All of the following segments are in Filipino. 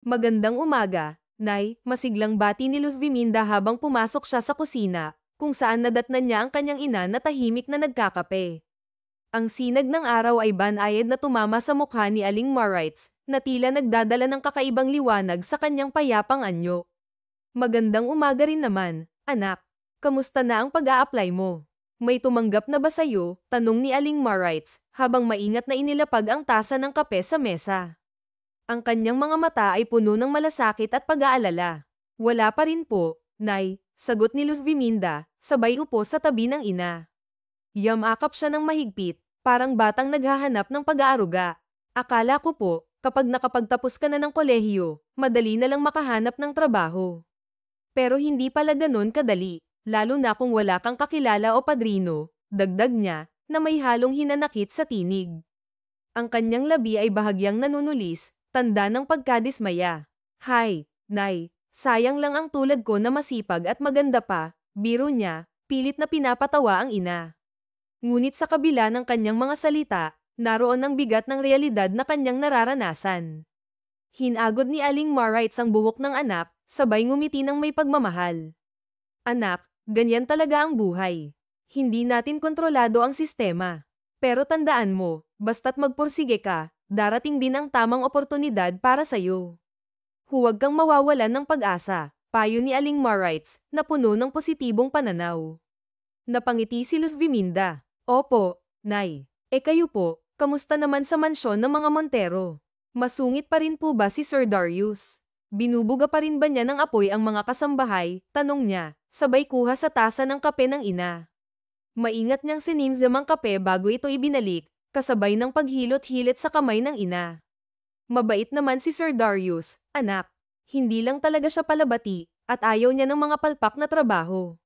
Magandang umaga, Nay, masiglang bati ni Luz Viminda habang pumasok siya sa kusina, kung saan nadatnan niya ang kanyang ina na tahimik na nagkakape. Ang sinag ng araw ay banayad na tumama sa mukha ni Aling Marites, na tila nagdadala ng kakaibang liwanag sa kanyang payapang anyo. Magandang umaga rin naman, anak. Kamusta na ang pag-a-apply mo? May tumanggap na ba sa'yo? Tanong ni Aling Marites, habang maingat na inilapag ang tasa ng kape sa mesa. Ang kanyang mga mata ay puno ng malasakit at pag-aalala. Wala pa rin po, Nay, sagot ni Luz Viminda, sabay upo sa tabi ng ina. Yamakap siya ng mahigpit, parang batang naghahanap ng pag-aaruga. Akala ko po, kapag nakapagtapos ka na ng kolehiyo, madali na lang makahanap ng trabaho. Pero hindi pala ganun kadali, lalo na kung wala kang kakilala o padrino, dagdag niya, na may halong hinanakit sa tinig. Ang kanyang labi ay bahagyang nanunulis, tanda ng pagkadismaya. Hay, Nay, sayang lang ang tulad ko na masipag at maganda pa, biro niya, pilit na pinapatawa ang ina. Ngunit sa kabila ng kanyang mga salita, naroon ang bigat ng realidad na kanyang nararanasan. Hinagod ni Aling Marites ang buhok ng anak, sabay ngumiti ng may pagmamahal. Anak, ganyan talaga ang buhay. Hindi natin kontrolado ang sistema. Pero tandaan mo, basta't magpursige ka, darating din ang tamang oportunidad para sa'yo. Huwag kang mawawalan ng pag-asa, payo ni Aling Marites, na puno ng positibong pananaw. Napangiti si Luz Viminda. Opo, Nay. Kayo po, kamusta naman sa mansyon ng mga Montero? Masungit pa rin po ba si Sir Darius? Binubuga pa rin ba niya ng apoy ang mga kasambahay? Tanong niya, sabay kuha sa tasa ng kape ng ina. Maingat niyang sinimzam ang kape bago ito ibinalik, kasabay ng paghilot-hilit sa kamay ng ina. Mabait naman si Sir Darius, anak. Hindi lang talaga siya palabati, at ayaw niya ng mga palpak na trabaho.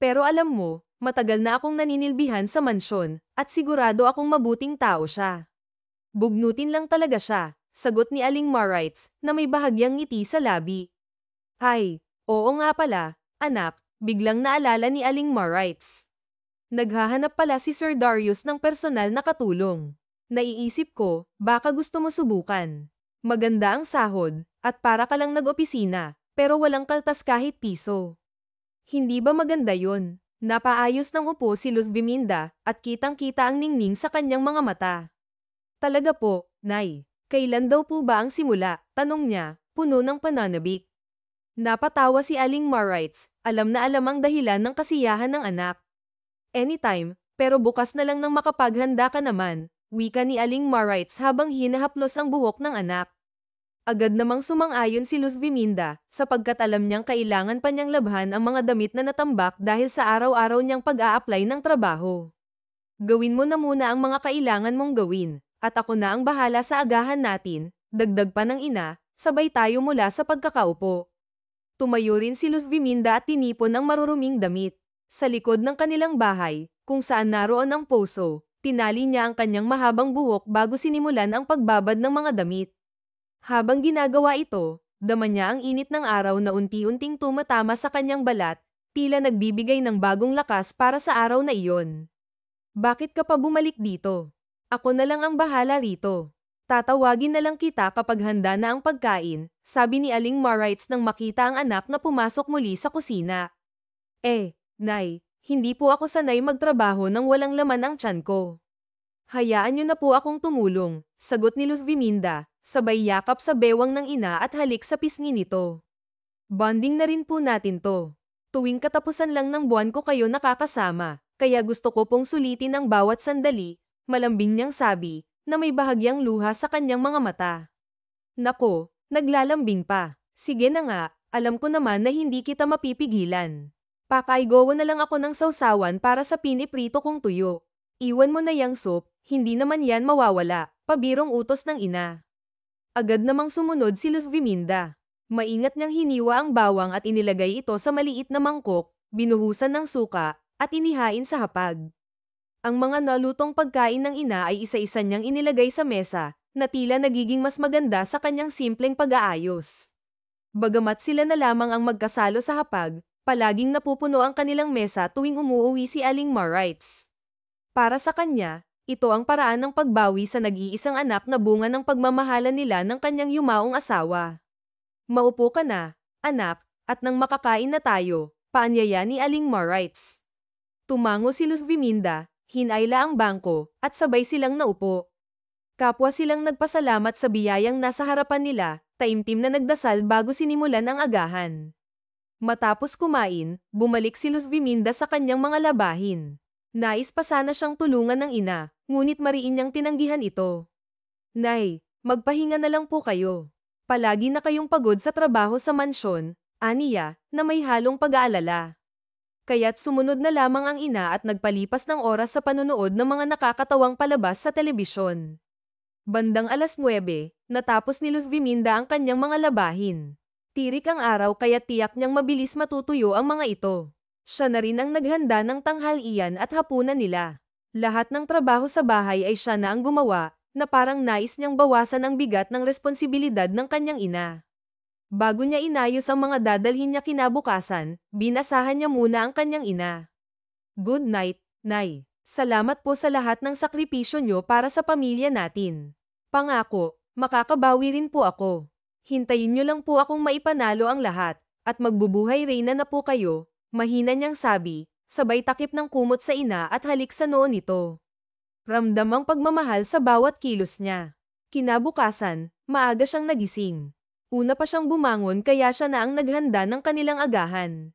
Pero alam mo, matagal na akong naninilbihan sa mansyon, at sigurado akong mabuting tao siya. Bugnutin lang talaga siya, sagot ni Aling Marites, na may bahagyang ngiti sa labi. Ay, oo nga pala, anak, biglang naalala ni Aling Marites. Naghahanap pala si Sir Darius ng personal na katulong. Naiisip ko, baka gusto mo subukan. Maganda ang sahod, at para ka lang nag-opisina, pero walang kaltas kahit piso. Hindi ba maganda yon? Napaayos ng upo si Luz Viminda, at kitang-kita ang ningning sa kanyang mga mata. Talaga po, Nay. Kailan daw po ba ang simula? Tanong niya, puno ng pananabik. Napatawa si Aling Marites, alam na alam ang dahilan ng kasiyahan ng anak. Anytime, pero bukas na lang nang makapaghanda ka naman, wika ni Aling Marites habang hinahaplos ang buhok ng anak. Agad namang sumang-ayon si Luz Viminda, sapagkat alam niyang kailangan pa niyang labhan ang mga damit na natambak dahil sa araw-araw niyang pag-a-apply ng trabaho. Gawin mo na muna ang mga kailangan mong gawin, at ako na ang bahala sa agahan natin, dagdag pa ng ina, sabay tayo mula sa pagkakaupo. Tumayo rin si Luz Viminda at tinipon ang maruruming damit. Sa likod ng kanilang bahay, kung saan naroon ang poso, tinali niya ang kanyang mahabang buhok bago sinimulan ang pagbabad ng mga damit. Habang ginagawa ito, dama niya ang init ng araw na unti-unting tumatama sa kanyang balat, tila nagbibigay ng bagong lakas para sa araw na iyon. Bakit ka pa bumalik dito? Ako na lang ang bahala rito. Tatawagin na lang kita kapag handa na ang pagkain, sabi ni Aling Marites nang makita ang anak na pumasok muli sa kusina. Nay, hindi po ako sanay magtrabaho nang walang laman ang tiyan ko. Hayaan niyo na po akong tumulong, sagot ni Luz Viminda, sabay yakap sa bewang ng ina at halik sa pisngi nito. Bonding na rin po natin to. Tuwing katapusan lang ng buwan ko kayo nakakasama, kaya gusto ko pong sulitin ang bawat sandali, malambing niyang sabi, na may bahagyang luha sa kanyang mga mata. Nako, naglalambing pa. Sige na nga, alam ko naman na hindi kita mapipigilan. Pakaigowo na lang ako ng sausawan para sa piniprito kong tuyo. Iwan mo na yang soup, hindi naman yan mawawala, pabirong utos ng ina. Agad namang sumunod si Luz Viminda. Maingat niyang hiniwa ang bawang at inilagay ito sa maliit na mangkok, binuhusan ng suka, at inihain sa hapag. Ang mga nalutong pagkain ng ina ay isa-isa niyang inilagay sa mesa, na tila nagiging mas maganda sa kanyang simpleng pag-aayos. Bagamat sila na lamang ang magkasalo sa hapag, palaging napupuno ang kanilang mesa tuwing umuuwi si Aling Marites. Para sa kanya, ito ang paraan ng pagbawi sa nag-iisang anak na bunga ng pagmamahalan nila ng kanyang yumaong asawa. Maupo ka na, anak, at nang makakain na tayo, paanyaya ni Aling Marites. Tumango si Luz Viminda, hinayla ang bangko, at sabay silang naupo. Kapwa silang nagpasalamat sa biyayang nasa harapan nila, taimtim na nagdasal bago sinimulan ang agahan. Matapos kumain, bumalik si Luz Viminda sa kanyang mga labahin. Nais pa sana siyang tulungan ng ina, ngunit mariin niyang tinanggihan ito. Nay, magpahinga na lang po kayo. Palagi na kayong pagod sa trabaho sa mansyon, aniya, na may halong pag-aalala. Kaya't sumunod na lamang ang ina at nagpalipas ng oras sa panonood ng mga nakakatawang palabas sa telebisyon. Bandang 9:00, natapos ni Luz Viminda ang kanyang mga labahin. Tirik ang araw kaya tiyak niyang mabilis matutuyo ang mga ito. Siya na rin ang naghanda ng tanghalian at hapunan nila. Lahat ng trabaho sa bahay ay siya na ang gumawa, na parang nais niyang bawasan ang bigat ng responsibilidad ng kanyang ina. Bago niya inayos ang mga dadalhin niya kinabukasan, binasahan niya muna ang kanyang ina. Good night, Nay. Salamat po sa lahat ng sakripisyo niyo para sa pamilya natin. Pangako, makakabawi rin po ako. Hintayin niyo lang po akong maipanalo ang lahat, at magbubuhay reyna na po kayo, mahina niyang sabi, sabay takip ng kumot sa ina at halik sa noo nito. Ramdam ang pagmamahal sa bawat kilos niya. Kinabukasan, maaga siyang nagising. Una pa siyang bumangon kaya siya na ang naghanda ng kanilang agahan.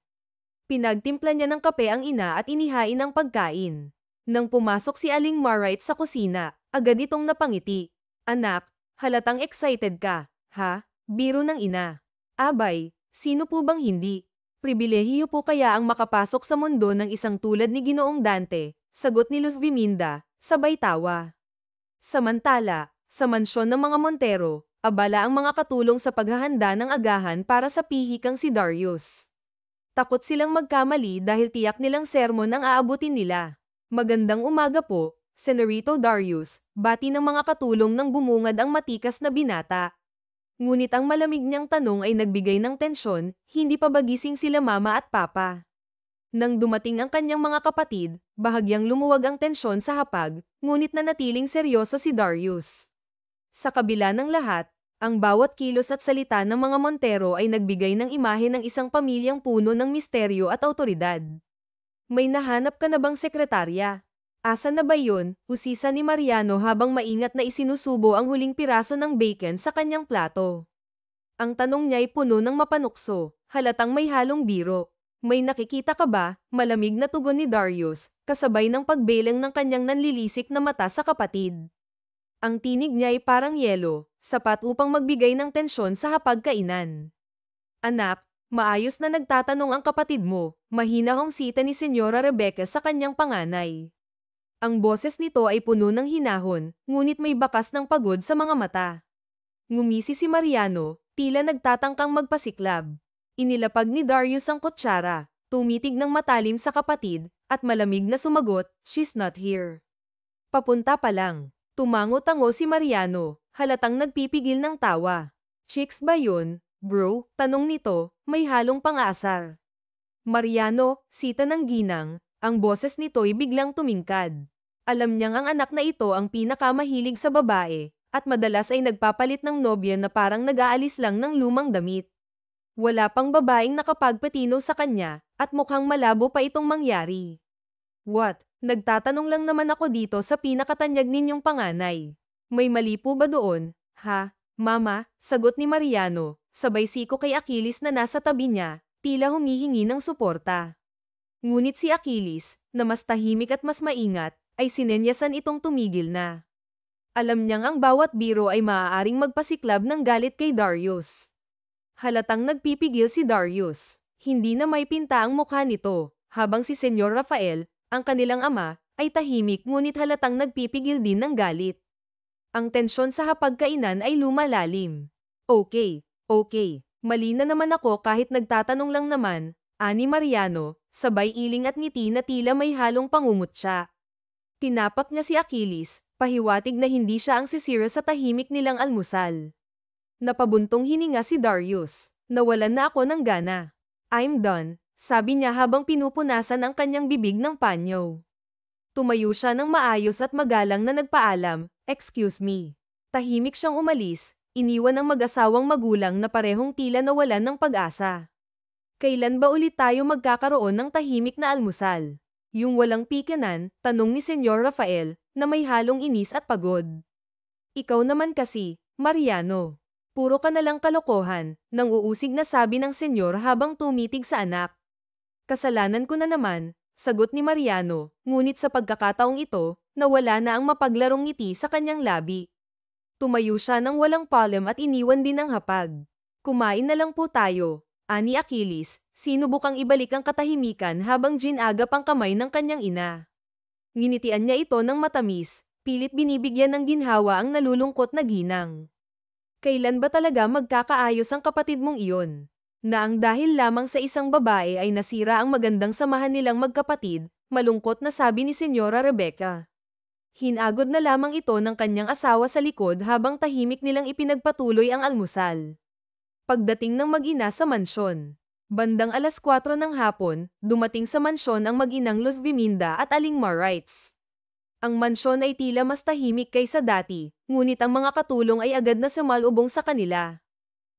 Pinagtimpla niya ng kape ang ina at inihain ang pagkain. Nang pumasok si Aling Marites sa kusina, agad itong napangiti. Anak, halatang excited ka, ha? Biro ng ina. Abay, sino po bang hindi? Pribilehiyo po kaya ang makapasok sa mundo ng isang tulad ni Ginoong Dante, sagot ni Luz Viminda, sabay tawa. Samantala, sa mansyon ng mga Montero, abala ang mga katulong sa paghahanda ng agahan para sa pihikang si Darius. Takot silang magkamali dahil tiyak nilang sermon ang aabutin nila. Magandang umaga po, Senorito Darius, bati ng mga katulong nang bumungad ang matikas na binata. Ngunit ang malamig niyang tanong ay nagbigay ng tensyon, hindi pa ba gising sila mama at papa? Nang dumating ang kanyang mga kapatid, bahagyang lumuwag ang tensyon sa hapag, ngunit nanatiling seryoso si Darius. Sa kabila ng lahat, ang bawat kilos at salita ng mga Montero ay nagbigay ng imahe ng isang pamilyang puno ng misteryo at awtoridad. May nahanap ka na bang sekretarya? Asa na ba yun? Usisa ni Mariano habang maingat na isinusubo ang huling piraso ng bacon sa kanyang plato. Ang tanong niya ay puno ng mapanukso, halatang may halong biro. May nakikita ka ba? Malamig na tugon ni Darius, kasabay ng pagbelang ng kanyang nanlilisik na mata sa kapatid. Ang tinig niya ay parang yelo, sapat upang magbigay ng tensyon sa hapagkainan. Anak, maayos na nagtatanong ang kapatid mo, mahina hong sita ni Senyora Rebecca sa kanyang panganay. Ang boses nito ay puno ng hinahon, ngunit may bakas ng pagod sa mga mata. Ngumisi si Mariano, tila nagtatangkang magpasiklab. Inilapag ni Darius ang kutsara, tumitig ng matalim sa kapatid, at malamig na sumagot, "She's not here." Papunta pa lang. Tumango-tango si Mariano, halatang nagpipigil ng tawa. "Chicks ba yun, bro?" Tanong nito, may halong pang-aasar. Mariano, sita ng ginang, ang boses nito'y biglang tumingkad. Alam niyang ang anak na ito ang pinakamahilig sa babae, at madalas ay nagpapalit ng nobya na parang nag-aalis lang ng lumang damit. Wala pang babaeng nakapagpatino sa kanya, at mukhang malabo pa itong mangyari. "What? Nagtatanong lang naman ako dito sa pinakatanyag ninyong panganay. May mali po ba doon, ha, mama?" Sagot ni Mariano, sabay siko kay Achilles na nasa tabi niya, tila humihingi ng suporta. Ngunit si Achilles, na mas tahimik at mas maingat, ay sinenyasan itong tumigil na. Alam niyang ang bawat biro ay maaaring magpasiklab ng galit kay Darius. Halatang nagpipigil si Darius. Hindi na may pinta ang mukha nito, habang si Senyor Rafael, ang kanilang ama, ay tahimik ngunit halatang nagpipigil din ng galit. Ang tensyon sa hapagkainan ay lumalalim. Okay, mali na naman ako kahit nagtatanong lang naman, ani Mariano, sabay iling at ngiti na tila may halong pangungutya. Tinapak niya si Achilles, pahiwatig na hindi siya ang sisira sa tahimik nilang almusal. Napabuntong hininga si Darius. Nawalan na ako ng gana. "I'm done," sabi niya habang pinupunasan ang kanyang bibig ng panyo. Tumayo siya ng maayos at magalang na nagpaalam, "Excuse me." Tahimik siyang umalis, iniwan ang mag-asawang magulang na parehong tila nawalan ng pag-asa. Kailan ba ulit tayo magkakaroon ng tahimik na almusal? Yung walang pikanan, tanong ni Senyor Rafael, na may halong inis at pagod. Ikaw naman kasi, Mariano. Puro ka nalang kalokohan, nang uusig na sabi ng senyor habang tumitig sa anak. Kasalanan ko na naman, sagot ni Mariano, ngunit sa pagkakataong ito, nawala na ang mapaglarong ngiti sa kanyang labi. Tumayo siya ng walang palem at iniwan din ang hapag. Kumain na lang po tayo, ani Achilles, sinubukang ibalik ang katahimikan habang ginagap ang kamay ng kanyang ina. Nginitian niya ito ng matamis, pilit binibigyan ng ginhawa ang nalulungkot na ginang. Kailan ba talaga magkakaayos ang kapatid mong iyon? Na ang dahil lamang sa isang babae ay nasira ang magandang samahan nilang magkapatid, malungkot na sabi ni Senyora Rebecca. Hinagod na lamang ito ng kanyang asawa sa likod habang tahimik nilang ipinagpatuloy ang almusal. Pagdating ng mag-ina sa mansyon. Bandang 4:00 ng hapon, dumating sa mansyon ang mag-inang Luz Viminda at Aling Marites. Ang mansyon ay tila mas tahimik kaysa dati, ngunit ang mga katulong ay agad na sumalubong sa kanila.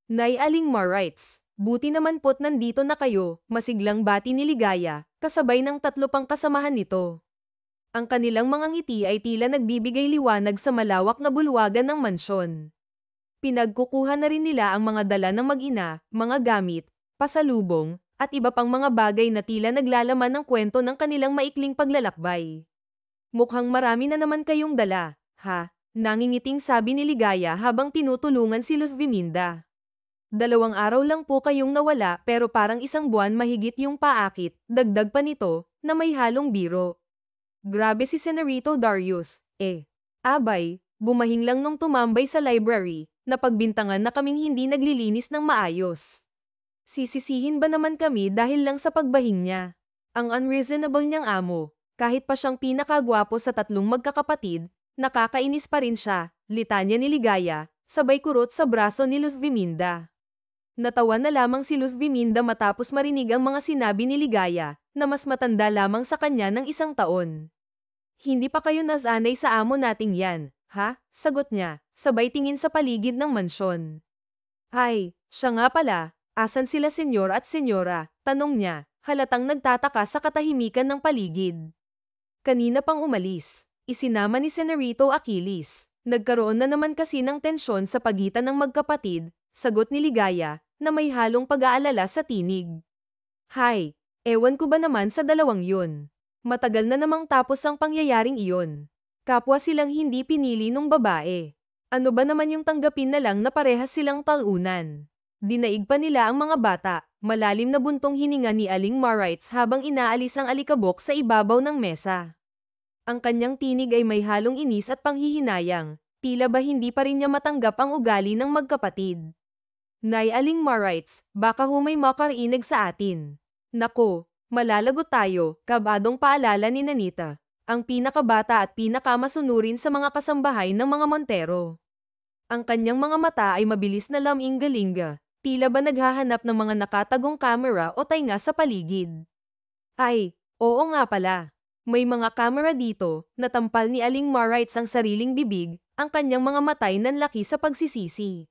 Nay Aling Marites, buti naman po't nandito na kayo, masiglang bati ni Ligaya, kasabay ng 3 pang kasamahan nito. Ang kanilang mga ngiti ay tila nagbibigay liwanag sa malawak na bulwagan ng mansyon. Pinagkukuha na rin nila ang mga dala ng mag-ina, mga gamit, pasalubong, at iba pang mga bagay na tila naglalaman ng kwento ng kanilang maikling paglalakbay. Mukhang marami na naman kayong dala, ha? Nangingiting sabi ni Ligaya habang tinutulungan si Luz Viminda. 2 araw lang po kayong nawala pero parang 1 buwan mahigit yung paakit, dagdag pa nito, na may halong biro. Grabe si Senorito Darius, Abay, bumahing lang nung tumambay sa library, na pagbintangan na kaming hindi naglilinis ng maayos. Sisisihin ba naman kami dahil lang sa pagbahing niya? Ang unreasonable niyang amo. Kahit pa siyang pinakagwapo sa 3 magkakapatid, nakakainis pa rin siya, litanya ni Ligaya, sabay kurot sa braso ni Luz Viminda. Natawa na lamang si Luz Viminda matapos marinig ang mga sinabi ni Ligaya, na mas matanda lamang sa kanya ng 1 taon. Hindi pa kayo nasanay sa amo nating yan, ha? Sagot niya, sabay tingin sa paligid ng mansyon. Ay, siya nga pala, asan sila senyor at senyora? Tanong niya, halatang nagtataka sa katahimikan ng paligid. Kanina pang umalis, isinama ni Senorito Achilles. Nagkaroon na naman kasi ng tensyon sa pagitan ng magkapatid, sagot ni Ligaya, na may halong pag-aalala sa tinig. Hay, ewan ko ba naman sa 2 yun. Matagal na namang tapos ang pangyayaring iyon. Kapwa silang hindi pinili nung babae. Ano ba naman yung tanggapin na lang na parehas silang talunan? Dinaig pa nila ang mga bata, malalim na buntong hininga ni Aling Marites habang inaalis ang alikabok sa ibabaw ng mesa. Ang kanyang tinig ay may halong inis at panghihinayang, tila ba hindi pa rin niya matanggap ang ugali ng magkapatid. Nay Aling Marites, baka humay makarinig sa atin. Nako, malalagot tayo, kabadong paalala ni Nanita, ang pinakabata at pinakamasunurin sa mga kasambahay ng mga Montero. Ang kanyang mga mata ay mabilis na laming-galinga, tila ba naghahanap ng mga nakatagong kamera o tainga sa paligid. Ay, oo nga pala. May mga kamera dito, natampal ni Aling Marites ang sariling bibig, ang kanyang mga matay nanlaki sa pagsisisi.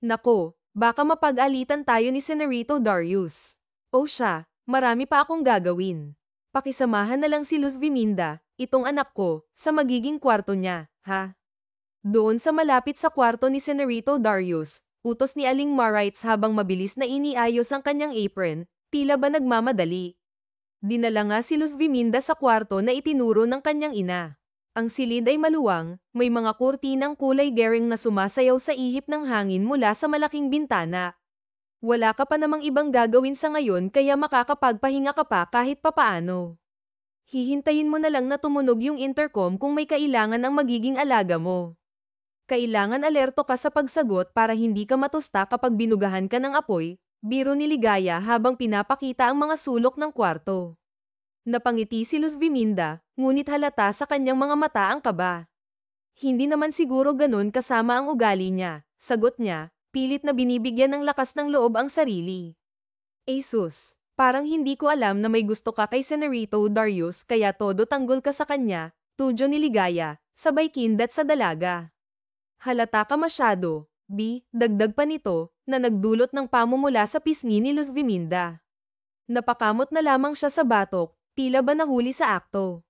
Nako, baka mapag-alitan tayo ni Senorito Darius. O siya, marami pa akong gagawin. Pakisamahan na lang si Luz Viminda, itong anak ko, sa magiging kwarto niya, ha? Doon sa malapit sa kwarto ni Senorito Darius, utos ni Aling Marites habang mabilis na iniayos ang kanyang apron, tila ba nagmamadali. Dinala nga si Luz Viminda sa kwarto na itinuro ng kanyang ina. Ang silid ay maluwang, may mga kurtinang kulay gering na sumasayaw sa ihip ng hangin mula sa malaking bintana. Wala ka pa namang ibang gagawin sa ngayon kaya makakapagpahinga ka pa kahit papaano. Hihintayin mo na lang na tumunog yung intercom kung may kailangan ang magiging alaga mo. Kailangan alerto ka sa pagsagot para hindi ka matusta kapag binugahan ka ng apoy, biro ni Ligaya habang pinapakita ang mga sulok ng kwarto. Napangiti si Luz Viminda, ngunit halata sa kanyang mga mata ang kaba. Hindi naman siguro ganun kasama ang ugali niya, sagot niya, pilit na binibigyan ng lakas ng loob ang sarili. Jesus, parang hindi ko alam na may gusto ka kay Senorito Darius kaya todo tanggol ka sa kanya, tudyo ni Ligaya, sabay kindat sa dalaga. Halata ka masyado, Dagdag pa nito, na nagdulot ng pamumula sa pisngi ni Luz Viminda. Napakamot na lamang siya sa batok, tila ba nahuli sa akto.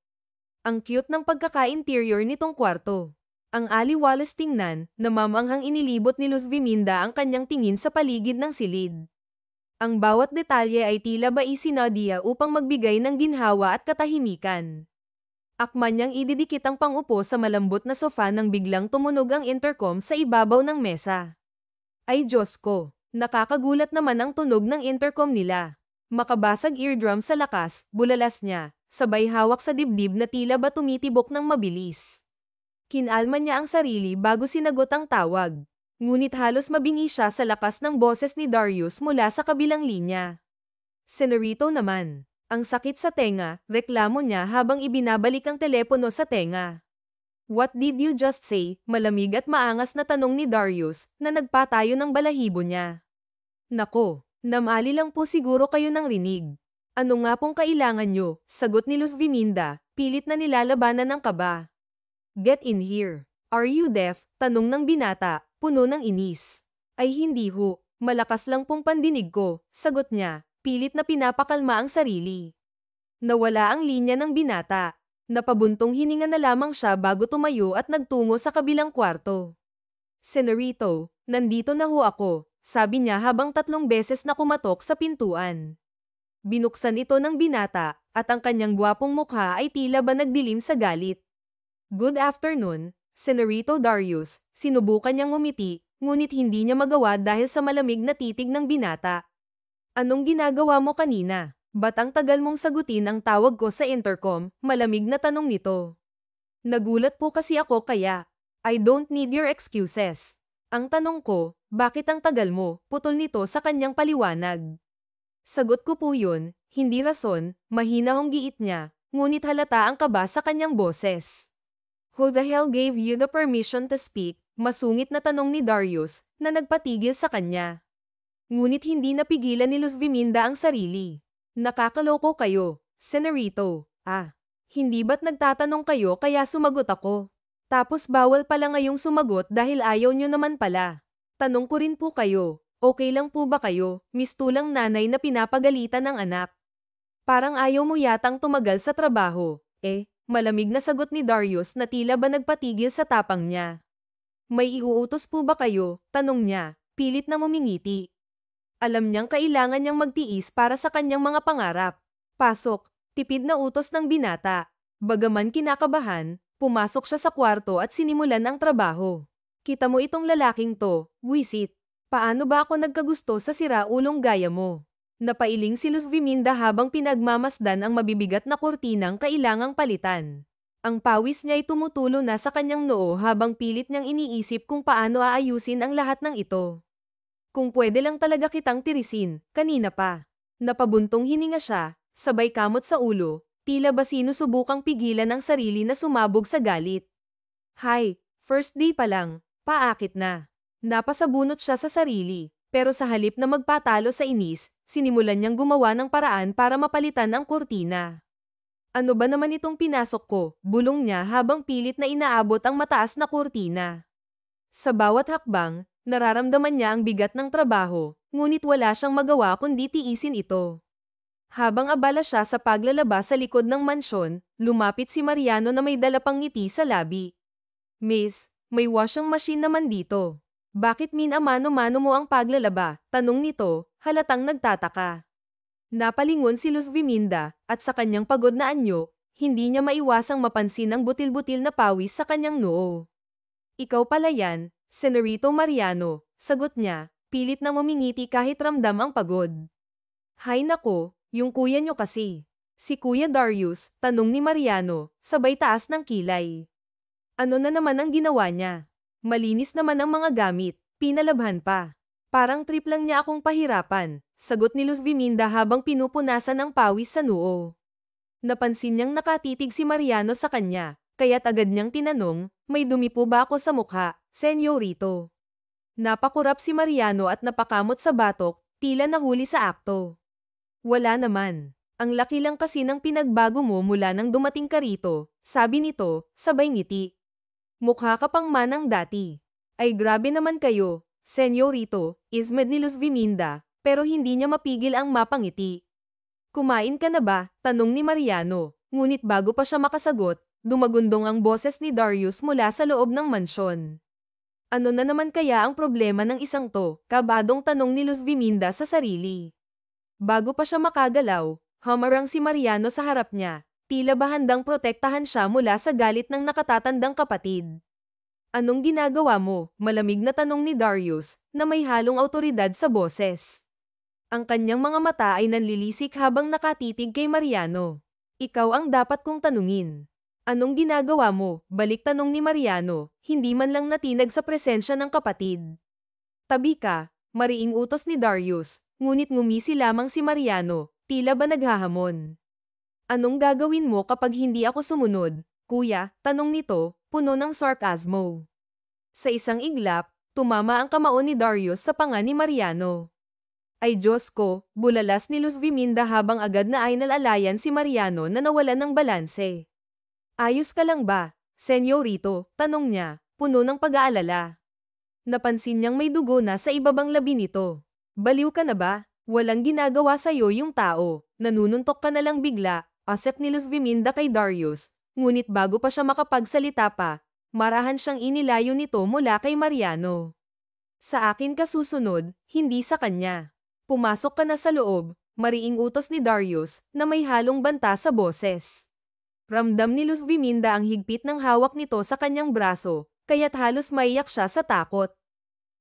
Ang cute ng pagkaka-interior nitong kwarto. Ang aliwalas tingnan, namamanghang inilibot ni Luz Viminda ang kanyang tingin sa paligid ng silid. Ang bawat detalye ay tila ba isinadya upang magbigay ng ginhawa at katahimikan. Akman niyang ididikit ang pangupo sa malambot na sofa nang biglang tumunog ang intercom sa ibabaw ng mesa. Ay Diyos ko, nakakagulat naman ang tunog ng intercom nila. Makabasag eardrum sa lakas, bulalas niya, sabay hawak sa dibdib na tila ba tumitibok ng mabilis. Kinalma niya ang sarili bago sinagot ang tawag. Ngunit halos mabingi siya sa lakas ng boses ni Darius mula sa kabilang linya. Senorito naman. Ang sakit sa tenga, reklamo niya habang ibinabalik ang telepono sa tenga. What did you just say? Malamig at maangas na tanong ni Darius na nagpatayo ng balahibo niya. Nako, namali lang po siguro kayo ng rinig. Ano nga pong kailangan nyo? Sagot ni Luz Viminda, pilit na nilalabanan ng kaba. Get in here. Are you deaf? Tanong ng binata, puno ng inis. Ay hindi ho, malakas lang pong pandinig ko, sagot niya. Pilit na pinapakalma ang sarili. Nawala ang linya ng binata. Napabuntong hininga na lamang siya bago tumayo at nagtungo sa kabilang kwarto. Senorito, nandito na ho ako, sabi niya habang 3 beses na kumatok sa pintuan. Binuksan ito ng binata, at ang kanyang gwapong mukha ay tila ba nagdilim sa galit. Good afternoon, Senorito Darius, sinubukan niyang ngumiti, ngunit hindi niya magawa dahil sa malamig na titig ng binata. Anong ginagawa mo kanina? Ba't ang tagal mong sagutin ang tawag ko sa intercom? Malamig na tanong nito. Nagulat po kasi ako kaya. I don't need your excuses. Ang tanong ko, bakit ang tagal mo? Putol nito sa kanyang paliwanag. Sagot ko po yun, hindi rason, mahina hong giit niya, ngunit halata ang kaba sa kanyang boses. Who the hell gave you the permission to speak? Masungit na tanong ni Darius, na nagpatigil sa kanya. Ngunit hindi napigilan ni Luz Viminda ang sarili. Nakakaloko kayo, Senorito. Hindi ba't nagtatanong kayo kaya sumagot ako? Tapos bawal pala ngayong sumagot dahil ayaw nyo naman pala. Tanong ko rin po kayo, okay lang po ba kayo, mistulang nanay na pinapagalitan ng anak? Parang ayaw mo yatang tumagal sa trabaho. Malamig na sagot ni Darius na tila ba nagpatigil sa tapang niya. May iuutos po ba kayo? Tanong niya, pilit na mumingiti. Alam niyang kailangan niyang magtiis para sa kanyang mga pangarap. Pasok, tipid na utos ng binata. Bagaman kinakabahan, pumasok siya sa kwarto at sinimulan ang trabaho. Kita mo itong lalaking to, Wisit. Paano ba ako nagkagusto sa siraulong gaya mo? Napailing si Luz Viminda habang pinagmamasdan ang mabibigat na kurtinang kailangang palitan. Ang pawis niya ay tumutulo na sa kanyang noo habang pilit niyang iniisip kung paano aayusin ang lahat ng ito. Kung pwede lang talaga kitang tirisin, kanina pa. Napabuntong hininga siya, sabay kamot sa ulo, tila ba sinusubukang pigilan ang sarili na sumabog sa galit. Hay, first day pa lang, paakit na. Napasabunot siya sa sarili, pero sa halip na magpatalo sa inis, sinimulan niyang gumawa ng paraan para mapalitan ang kurtina. Ano ba naman itong pinasok ko? Bulong niya habang pilit na inaabot ang mataas na kurtina. Sa bawat hakbang, nararamdaman niya ang bigat ng trabaho, ngunit wala siyang magawa kundi tiisin ito. Habang abala siya sa paglalaba sa likod ng mansyon, lumapit si Mariano na may dala pang ngiti sa labi. Miss, may washing machine naman dito. Bakit minamano-mano mo ang paglalaba? Tanong nito, halatang nagtataka. Napalingon si Luz Viminda, at sa kanyang pagod na anyo, hindi niya maiwasang mapansin ang butil-butil na pawis sa kanyang noo. Ikaw pala yan, Senorito Mariano, sagot niya, pilit na ngumingiti kahit ramdam ang pagod. Hay nako, yung kuya niyo kasi. Si Kuya Darius, tanong ni Mariano, sabay taas ng kilay. Ano na naman ang ginawa niya? Malinis naman ang mga gamit, pinalabhan pa. Parang trip lang niya akong pahirapan, sagot ni Luz Viminda habang pinupunasan ang pawis sa noo. Napansin niyang nakatitig si Mariano sa kanya, kaya't agad niyang tinanong, may dumi po ba ako sa mukha, Senyorito? Napakurap si Mariano at napakamot sa batok, tila nahuli sa akto. Wala naman. Ang laki lang kasi ng pinagbago mo mula nang dumating ka rito, sabi nito, sabay ngiti. Mukha ka pang manang dati. Ay grabe naman kayo, Senyorito, ismed ni Luz Viminda, pero hindi niya mapigil ang mapangiti. Kumain ka na ba? Tanong ni Mariano, ngunit bago pa siya makasagot, dumagundong ang boses ni Darius mula sa loob ng mansyon. Ano na naman kaya ang problema ng isang to? Kabadong tanong ni Luz Viminda sa sarili. Bago pa siya makagalaw, humarang si Mariano sa harap niya, tila ba handang protektahan siya mula sa galit ng nakatatandang kapatid. Anong ginagawa mo? Malamig na tanong ni Darius, na may halong awtoridad sa boses. Ang kanyang mga mata ay nanlilisik habang nakatitig kay Mariano. Ikaw ang dapat kong tanungin. Anong ginagawa mo? Balik tanong ni Mariano, hindi man lang natinag sa presensya ng kapatid. Tabi ka, mariing utos ni Darius, ngunit ngumisi lamang si Mariano, tila ba naghahamon. Anong gagawin mo kapag hindi ako sumunod, kuya? Tanong nito, puno ng sarkasmo. Sa isang iglap, tumama ang kamao ni Darius sa panga ni Mariano. Ay Diyos ko, bulalas ni Luz Viminda habang agad na ay nalalayan si Mariano na nawalan ng balanse. Ayos ka lang ba, senyorito? Tanong niya, puno ng pag-aalala. Napansin niyang may dugo na sa ibabang labi nito. Baliw ka na ba? Walang ginagawa sa'yo yung tao. Nanununtok ka na lang bigla, asep ni Luz Viminda kay Darius. Ngunit bago pa siya makapagsalita pa, marahan siyang inilayo nito mula kay Mariano. Sa akin ka susunod, hindi sa kanya. Pumasok ka na sa loob, mariing utos ni Darius, na may halong banta sa boses. Ramdam ni Luz Viminda ang higpit ng hawak nito sa kanyang braso, kaya't halos maiyak siya sa takot.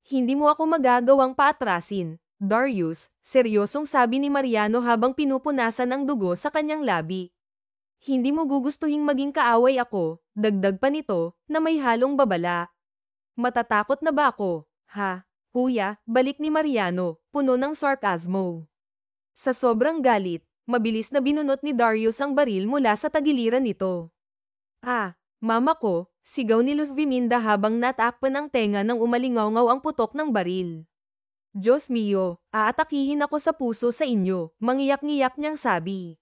Hindi mo ako magagawang paatrasin, Darius, seryosong sabi ni Mariano habang pinupunasan ang dugo sa kanyang labi. Hindi mo gugustuhing maging kaaway ako, dagdag pa nito, na may halong babala. Matatakot na ba ako? Ha, kuya, balik ni Mariano, puno ng sarkasmo. Sa sobrang galit, mabilis na binunot ni Darius ang baril mula sa tagiliran nito. Ah, mama ko, sigaw ni Luz Viminda habang natakpan ang tenga nang umalingaw-ngaw ang putok ng baril. Diyos mio, aatakihin ako sa puso sa inyo, mangiyak-ngiyak niyang sabi.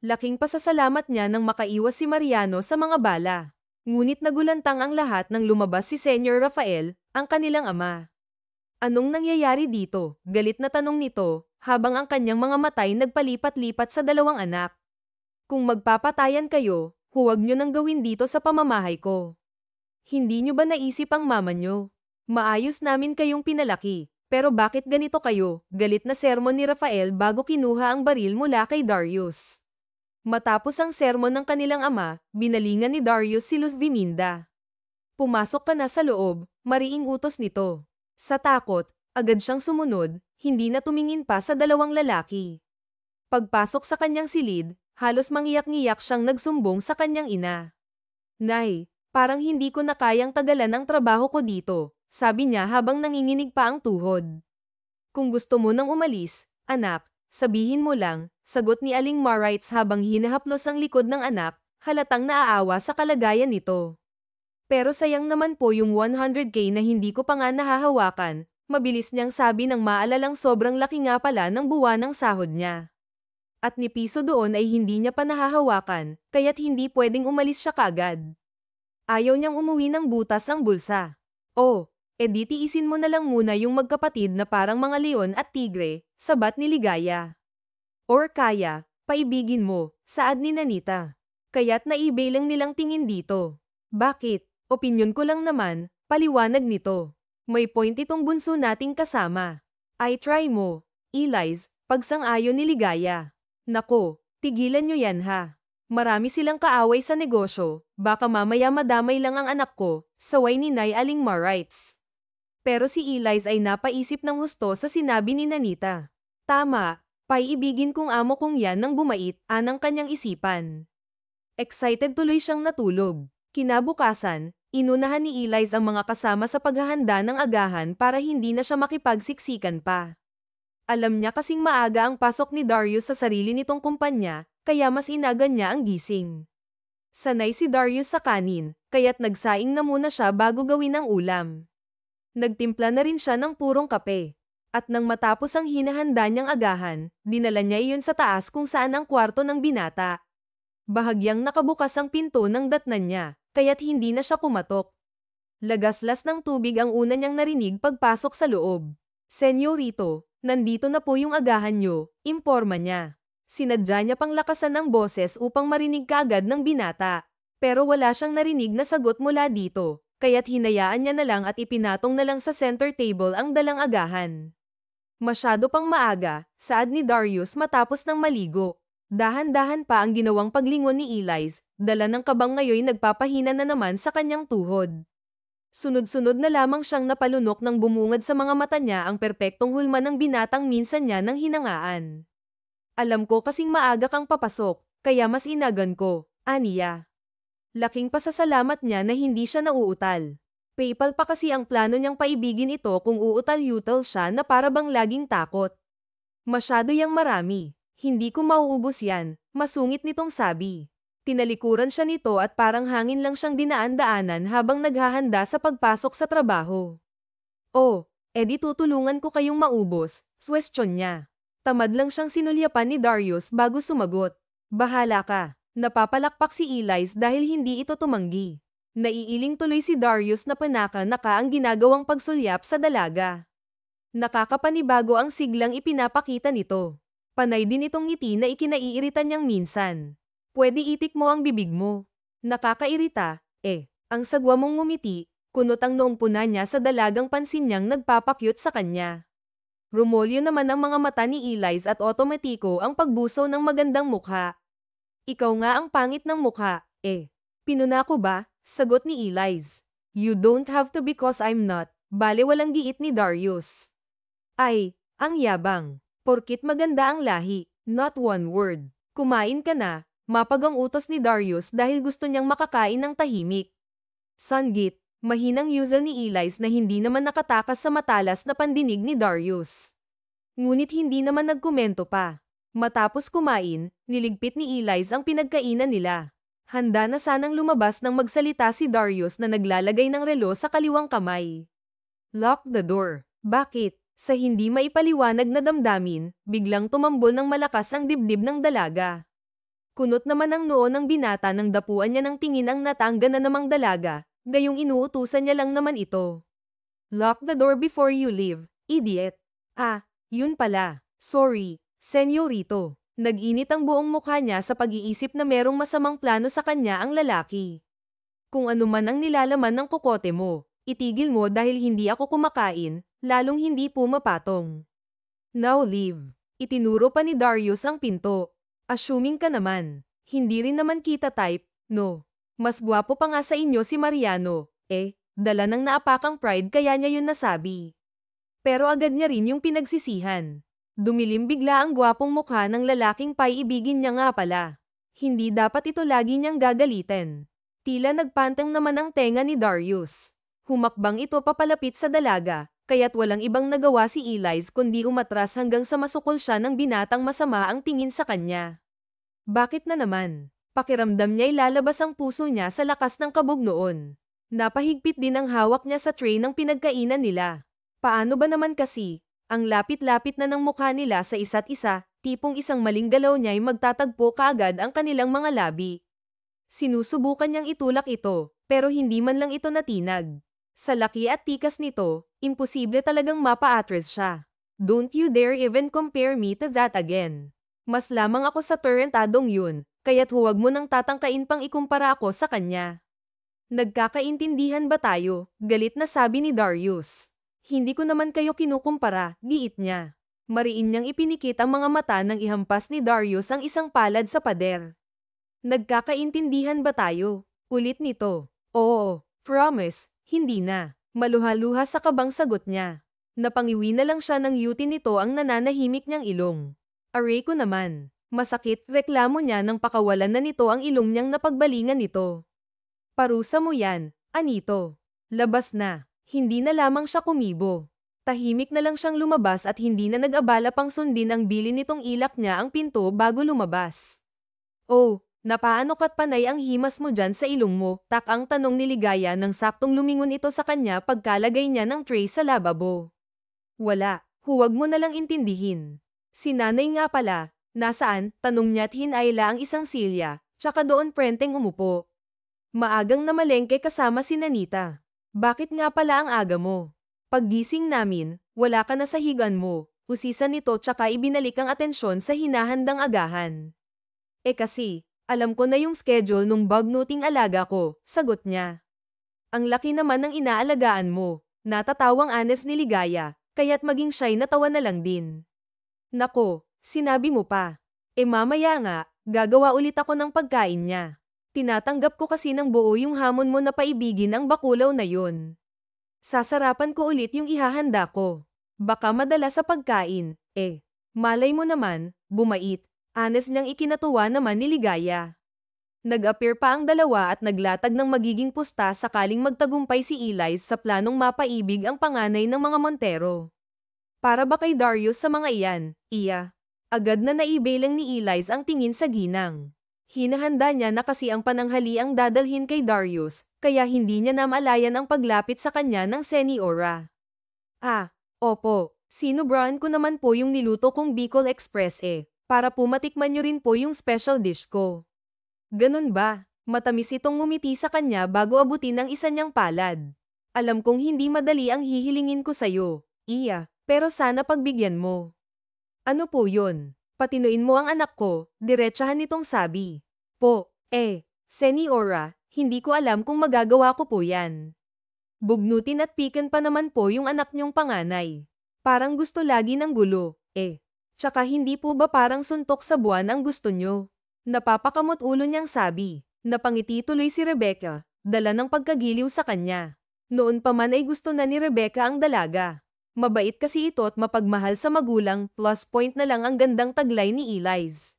Laking pasasalamat niya nang makaiwas si Mariano sa mga bala. Ngunit nagulantang ang lahat nang lumabas si Senyor Rafael, ang kanilang ama. Anong nangyayari dito? Galit na tanong nito, habang ang kanyang mga matay nagpalipat-lipat sa dalawang anak. Kung magpapatayan kayo, huwag nyo nang gawin dito sa pamamahay ko. Hindi nyo ba naisip ang mama nyo? Maayos namin kayong pinalaki, pero bakit ganito kayo? Galit na sermon ni Rafael bago kinuha ang baril mula kay Darius. Matapos ang sermon ng kanilang ama, binalingan ni Darius si Luz Viminda. Pumasok ka na sa loob, mariing utos nito. Sa takot, agad siyang sumunod, hindi na tumingin pa sa dalawang lalaki. Pagpasok sa kanyang silid, halos mangiyak-ngiyak siyang nagsumbong sa kanyang ina. Nay, parang hindi ko na kayang tagalan ang trabaho ko dito, sabi niya habang nanginginig pa ang tuhod. Kung gusto mo nang umalis, anak, sabihin mo lang, sagot ni Aling Marites habang hinahaplos ang likod ng anak, halatang naaawa sa kalagayan nito. Pero sayang naman po yung 100K na hindi ko pa nga nahahawakan, mabilis niyang sabi nang maalalang sobrang laki nga pala ng buwan ng sahod niya. At ni piso doon ay hindi niya pa nahahawakan, kaya't hindi pwedeng umalis siya kaagad. Ayaw niyang umuwi ng butas ang bulsa. Oh, edi tiisin mo na lang muna yung magkapatid na parang mga leon at tigre, sabat ni Ligaya. Or kaya, paibigin mo, saad ni Nanita. Kaya't naibay lang nilang tingin dito. Bakit? Opinyon ko lang naman, paliwanag nito. May point itong bunso nating kasama. I try mo, Eliz, pagsang-ayon ni Ligaya. Nako, tigilan nyo yan ha. Marami silang kaaway sa negosyo, baka mamaya madamay lang ang anak ko, saway ni Nay Aling Marites. Pero si Eliz ay napaisip ng husto sa sinabi ni Nanita. Tama, paiibigin kong amo kong yan nang bumait, anang kanyang isipan. Excited tuloy siyang natulog. Kinabukasan, inunahan ni Eliz ang mga kasama sa paghahanda ng agahan para hindi na siya makipagsiksikan pa. Alam niya kasing maaga ang pasok ni Darius sa sarili nitong kumpanya, kaya mas inagan niya ang gising. Sanay si Darius sa kanin, kaya't nagsaing na muna siya bago gawin ang ulam. Nagtimpla na rin siya ng purong kape. At nang matapos ang hinahanda niyang agahan, dinala niya iyon sa taas kung saan ang kwarto ng binata. Bahagyang nakabukas ang pinto ng datnan niya, kaya't hindi na siya kumatok. Lagaslas ng tubig ang una niyang narinig pagpasok sa loob. Senyorito, nandito na po yung agahan niyo, imporma niya. Sinadya niya pang lakasan ang boses upang marinig kaagad ng binata. Pero wala siyang narinig na sagot mula dito, kaya't hinayaan niya na lang at ipinatong na lang sa center table ang dalang agahan. Masyado pang maaga, saad ni Darius matapos ng maligo. Dahan-dahan pa ang ginawang paglingon ni Elias, dala ng kabang ngayon nagpapahina na naman sa kanyang tuhod. Sunod-sunod na lamang siyang napalunok nang bumungad sa mga mata niya ang perpektong hulma ng binatang minsan niya nang hinangaan. Alam ko kasing maaga kang papasok, kaya mas inagan ko, aniya. Laking pasasalamat niya na hindi siya nauutal. PayPal pa kasi ang plano niyang paibigin ito kung uutal-yutal siya na para bang laging takot. Masyado yang marami. Hindi ko mauubos yan, masungit nitong sabi. Tinalikuran siya nito at parang hangin lang siyang dinaan-daanan habang naghahanda sa pagpasok sa trabaho. Oh, edi tutulungan ko kayong maubos, question niya. Tamad lang siyang sinulyapan ni Darius bago sumagot. Bahala ka. Napapalakpak si Elias dahil hindi ito tumanggi. Naiiling tuloy si Darius na panaka-naka ang ginagawang pagsulyap sa dalaga. Nakakapanibago ang siglang ipinapakita nito. Panay din itong ngiti na ikinaiiritan niyang minsan. Pwede itik mo ang bibig mo. Nakakairita, ang sagwa mong ngumiti, kunot ang noong puna niya sa dalagang pansin niyang nagpapakyut sa kanya. Rumolyo naman ang mga mata ni Elias at otomatiko ang pagbuso ng magandang mukha. Ikaw nga ang pangit ng mukha, Pinuna ko ba? Sagot ni Elias. You don't have to because I'm not. Bale walang giit ni Darius. Ay, ang yabang. Porkit maganda ang lahi, not one word. Kumain ka na. Mapagang utos ni Darius dahil gusto niyang makakain ng tahimik. Sanggit, mahinang usual ni Elias na hindi naman nakatakas sa matalas na pandinig ni Darius. Ngunit hindi naman nagkomento pa. Matapos kumain, niligpit ni Elias ang pinagkainan nila. Handa na sanang lumabas nang magsalita si Darius na naglalagay ng relo sa kaliwang kamay. Lock the door. Bakit? Sa hindi maipaliwanag na damdamin, biglang tumambol ng malakas ang dibdib ng dalaga. Kunot naman ang noo ng binata nang dapuan niya ng tingin ang natangga na namang dalaga, gayong inuutusan niya lang naman ito. Lock the door before you leave, idiot. Yun pala. Sorry, senyorito. Nag-init ang buong mukha niya sa pag-iisip na merong masamang plano sa kanya ang lalaki. Kung ano man ang nilalaman ng kokote mo, itigil mo dahil hindi ako kumakain, lalong hindi pumapatong. Now leave. Itinuro pa ni Darius ang pinto. Assuming ka naman. Hindi rin naman kita type, no. Mas gwapo pa nga sa inyo si Mariano, dala ng naapakang pride kaya niya yun nasabi. Pero agad niya rin yung pinagsisihan. Dumilim bigla ang gwapong mukha ng lalaking paiibigin niya nga pala. Hindi dapat ito lagi niyang gagalitin. Tila nagpantang naman ang tenga ni Darius. Humakbang ito papalapit sa dalaga, kaya't walang ibang nagawa si Elias kundi umatras hanggang sa masukol siya ng binatang masama ang tingin sa kanya. Bakit na naman? Pakiramdam niya ilalabas ang puso niya sa lakas ng kabog noon. Napahigpit din ang hawak niya sa tray ng pinagkainan nila. Paano ba naman kasi? Ang lapit-lapit na ng mukha nila sa isa't isa, tipong isang maling galaw niya'y magtatagpo kaagad ang kanilang mga labi. Sinusubukan niyang itulak ito, pero hindi man lang ito natinag. Sa laki at tikas nito, imposible talagang mapa-atras siya. Don't you dare even compare me to that again. Mas lamang ako sa turentadong yun, kaya't huwag mo nang tatangkain pang ikumpara ako sa kanya. Nagkakaintindihan ba tayo? Galit na sabi ni Darius. Hindi ko naman kayo kinukumpara, giit niya. Mariin niyang ipinikit ang mga mata nang ihampas ni Darius ang isang palad sa pader. Nagkakaintindihan ba tayo? Ulit nito. Oo, promise, hindi na. Maluha-luha sa kabang sagot niya. Napangiwi na lang siya ng yuti nito ang nananahimik niyang ilong. Aray ko naman. Masakit, reklamo niya nang pakawalan na nito ang ilong niyang napagbalingan nito. Parusa mo yan, Anito. Labas na. Hindi na lamang siya kumibo. Tahimik na lang siyang lumabas at hindi na nag-abala pang sundin ang bilin nitong ilak niya ang pinto bago lumabas. Oh, napaano ka't panay ang himas mo dyan sa ilong mo? Tak ang tanong ni Ligaya nang saktong lumingon ito sa kanya pagkalagay niya ng tray sa lababo. Wala, huwag mo na lang intindihin. Si nanay nga pala, nasaan? Tanong niya't hinayla ang isang silya, tsaka doon prenteng umupo. Maagang namalengke kasama si Nanita. Bakit nga pala ang aga mo? Paggising namin, wala ka na sa higaan mo. Usisan nito tsaka ibinalik ang atensyon sa hinahandang agahan. Kasi, alam ko na yung schedule nung bagnuting alaga ko, sagot niya. Ang laki naman ng inaalagaan mo. Natatawang Anes ni Ligaya, kaya't maging siya'y natawa na lang din. Nako, sinabi mo pa. Mamaya nga, gagawa ulit ako ng pagkain niya. Tinatanggap ko kasi ng buo yung hamon mo na paibigin ang bakulaw na yun. Sasarapan ko ulit yung ihahanda ko. Baka madala sa pagkain, malay mo naman, bumait. Anes niyang ikinatuwa naman ni Ligaya. Nag-appear pa ang dalawa at naglatag ng magiging pusta sakaling magtagumpay si Eliz sa planong mapaibig ang panganay ng mga Montero. Para ba kay Darius sa mga iyan, iya? Agad na naibelang ni Eliz ang tingin sa ginang. Hinahanda niya na kasi ang pananghali ang dadalhin kay Darius, kaya hindi niya namalayan ang paglapit sa kanya ng Seniora. Opo, sinubrahan ko naman po yung niluto kong Bicol Express para po matikman niyo rin po yung special dish ko. Ganun ba? Matamis itong ngumiti sa kanya bago abutin ang isa niyang palad. Alam kong hindi madali ang hihilingin ko sa'yo, iya, pero sana pagbigyan mo. Ano po yun? Patinuin mo ang anak ko, diretsahan nitong sabi. Seniora, hindi ko alam kung magagawa ko po yan. Bugnutin at pikan pa naman po yung anak niyong panganay. Parang gusto lagi ng gulo, Tsaka hindi po ba parang suntok sa buwan ang gusto niyo? Napapakamot ulo niyang sabi. Napangiti tuloy si Rebecca, dala ng pagkagiliw sa kanya. Noon pa man ay gusto na ni Rebecca ang dalaga. Mabait kasi ito at mapagmahal sa magulang, plus point na lang ang gandang taglay ni Eliz.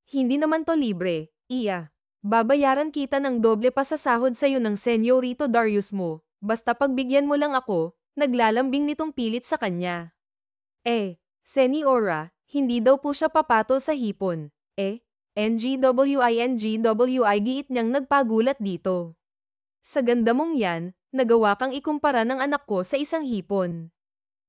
Hindi naman to libre, iya. Babayaran kita ng doble pa sa sahod sa'yo ng Senyorito Darius mo, basta pagbigyan mo lang ako, naglalambing nitong pilit sa kanya. Seniora, hindi daw po siya papatol sa hipon. NGWI giit niyang nagpagulat dito. Sa ganda mong yan, nagawa kang ikumpara ng anak ko sa isang hipon.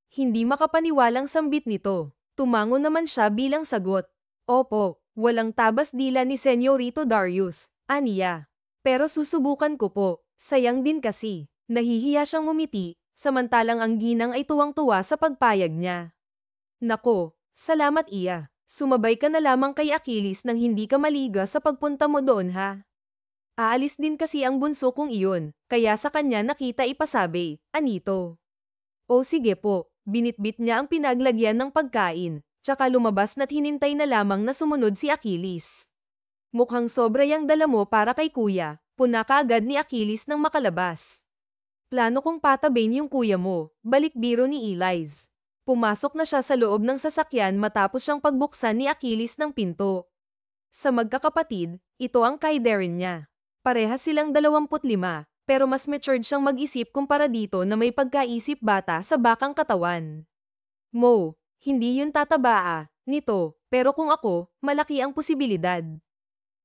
Hindi makapaniwalang sambit nito. Tumango naman siya bilang sagot. Opo, walang tabas dila ni Senyorito Darius, aniya. Pero susubukan ko po, sayang din kasi. Nahihiya siyang ngumiti, samantalang ang ginang ay tuwang-tuwa sa pagpayag niya. Nako, salamat iya. Sumabay ka na lamang kay Achilles nang hindi ka maliga sa pagpunta mo doon ha. Aalis din kasi ang bunso kong iyon, kaya sa kanya nakita ipasabi, anito. O sige po, binitbit niya ang pinaglagyan ng pagkain, tsaka lumabas na't hinintay na lamang na sumunod si Achilles. Mukhang sobra yang dala mo para kay kuya, puna kaagad ni Achilles nang makalabas. Plano kong patabain yung kuya mo, balik biro ni Eliz. Pumasok na siya sa loob ng sasakyan matapos siyang pagbuksan ni Achilles ng pinto. Sa magkakapatid, ito ang kaiderin niya. Parehas silang 25, pero mas matured siyang mag-isip kumpara dito na may pagkaisip bata sa bakang katawan. Mo, hindi yun tataba nito, pero kung ako, malaki ang posibilidad.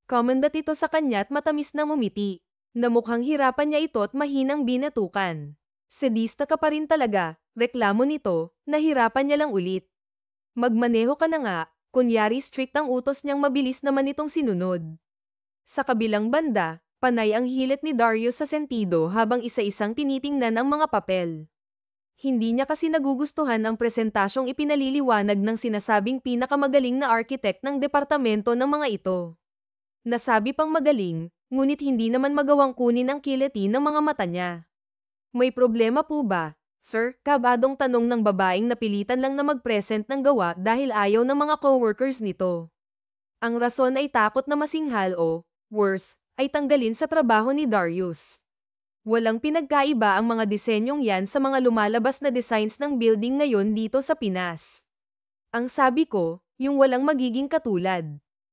Komandat ito sa kanya at matamis na ngumiti. Namukhang hirapan niya ito at mahinang binatukan. Sadista ka pa rin talaga, reklamo nito, nahirapan niya lang ulit. Magmaneho ka na nga, kunyari strict ang utos niyang mabilis naman itong sinunod. Sa kabilang banda, panay ang hilit ni Darius sa sentido habang isa-isang tinitingnan ang mga papel. Hindi niya kasi nagugustuhan ang presentasyong ipinaliliwanag ng sinasabing pinakamagaling na architect ng departamento ng mga ito. Nasabi pang magaling, ngunit hindi naman magawang kunin ang kiliti ng mga mata niya. May problema po ba, sir? Kabadong tanong ng babaeng napilitan lang na mag-present ng gawa dahil ayaw ng mga coworkers nito. Ang rason ay takot na masinghal o, worse, ay tanggalin sa trabaho ni Darius. Walang pinagkaiba ang mga disenyong yan sa mga lumalabas na designs ng building ngayon dito sa Pinas. Ang sabi ko, yung walang magiging katulad.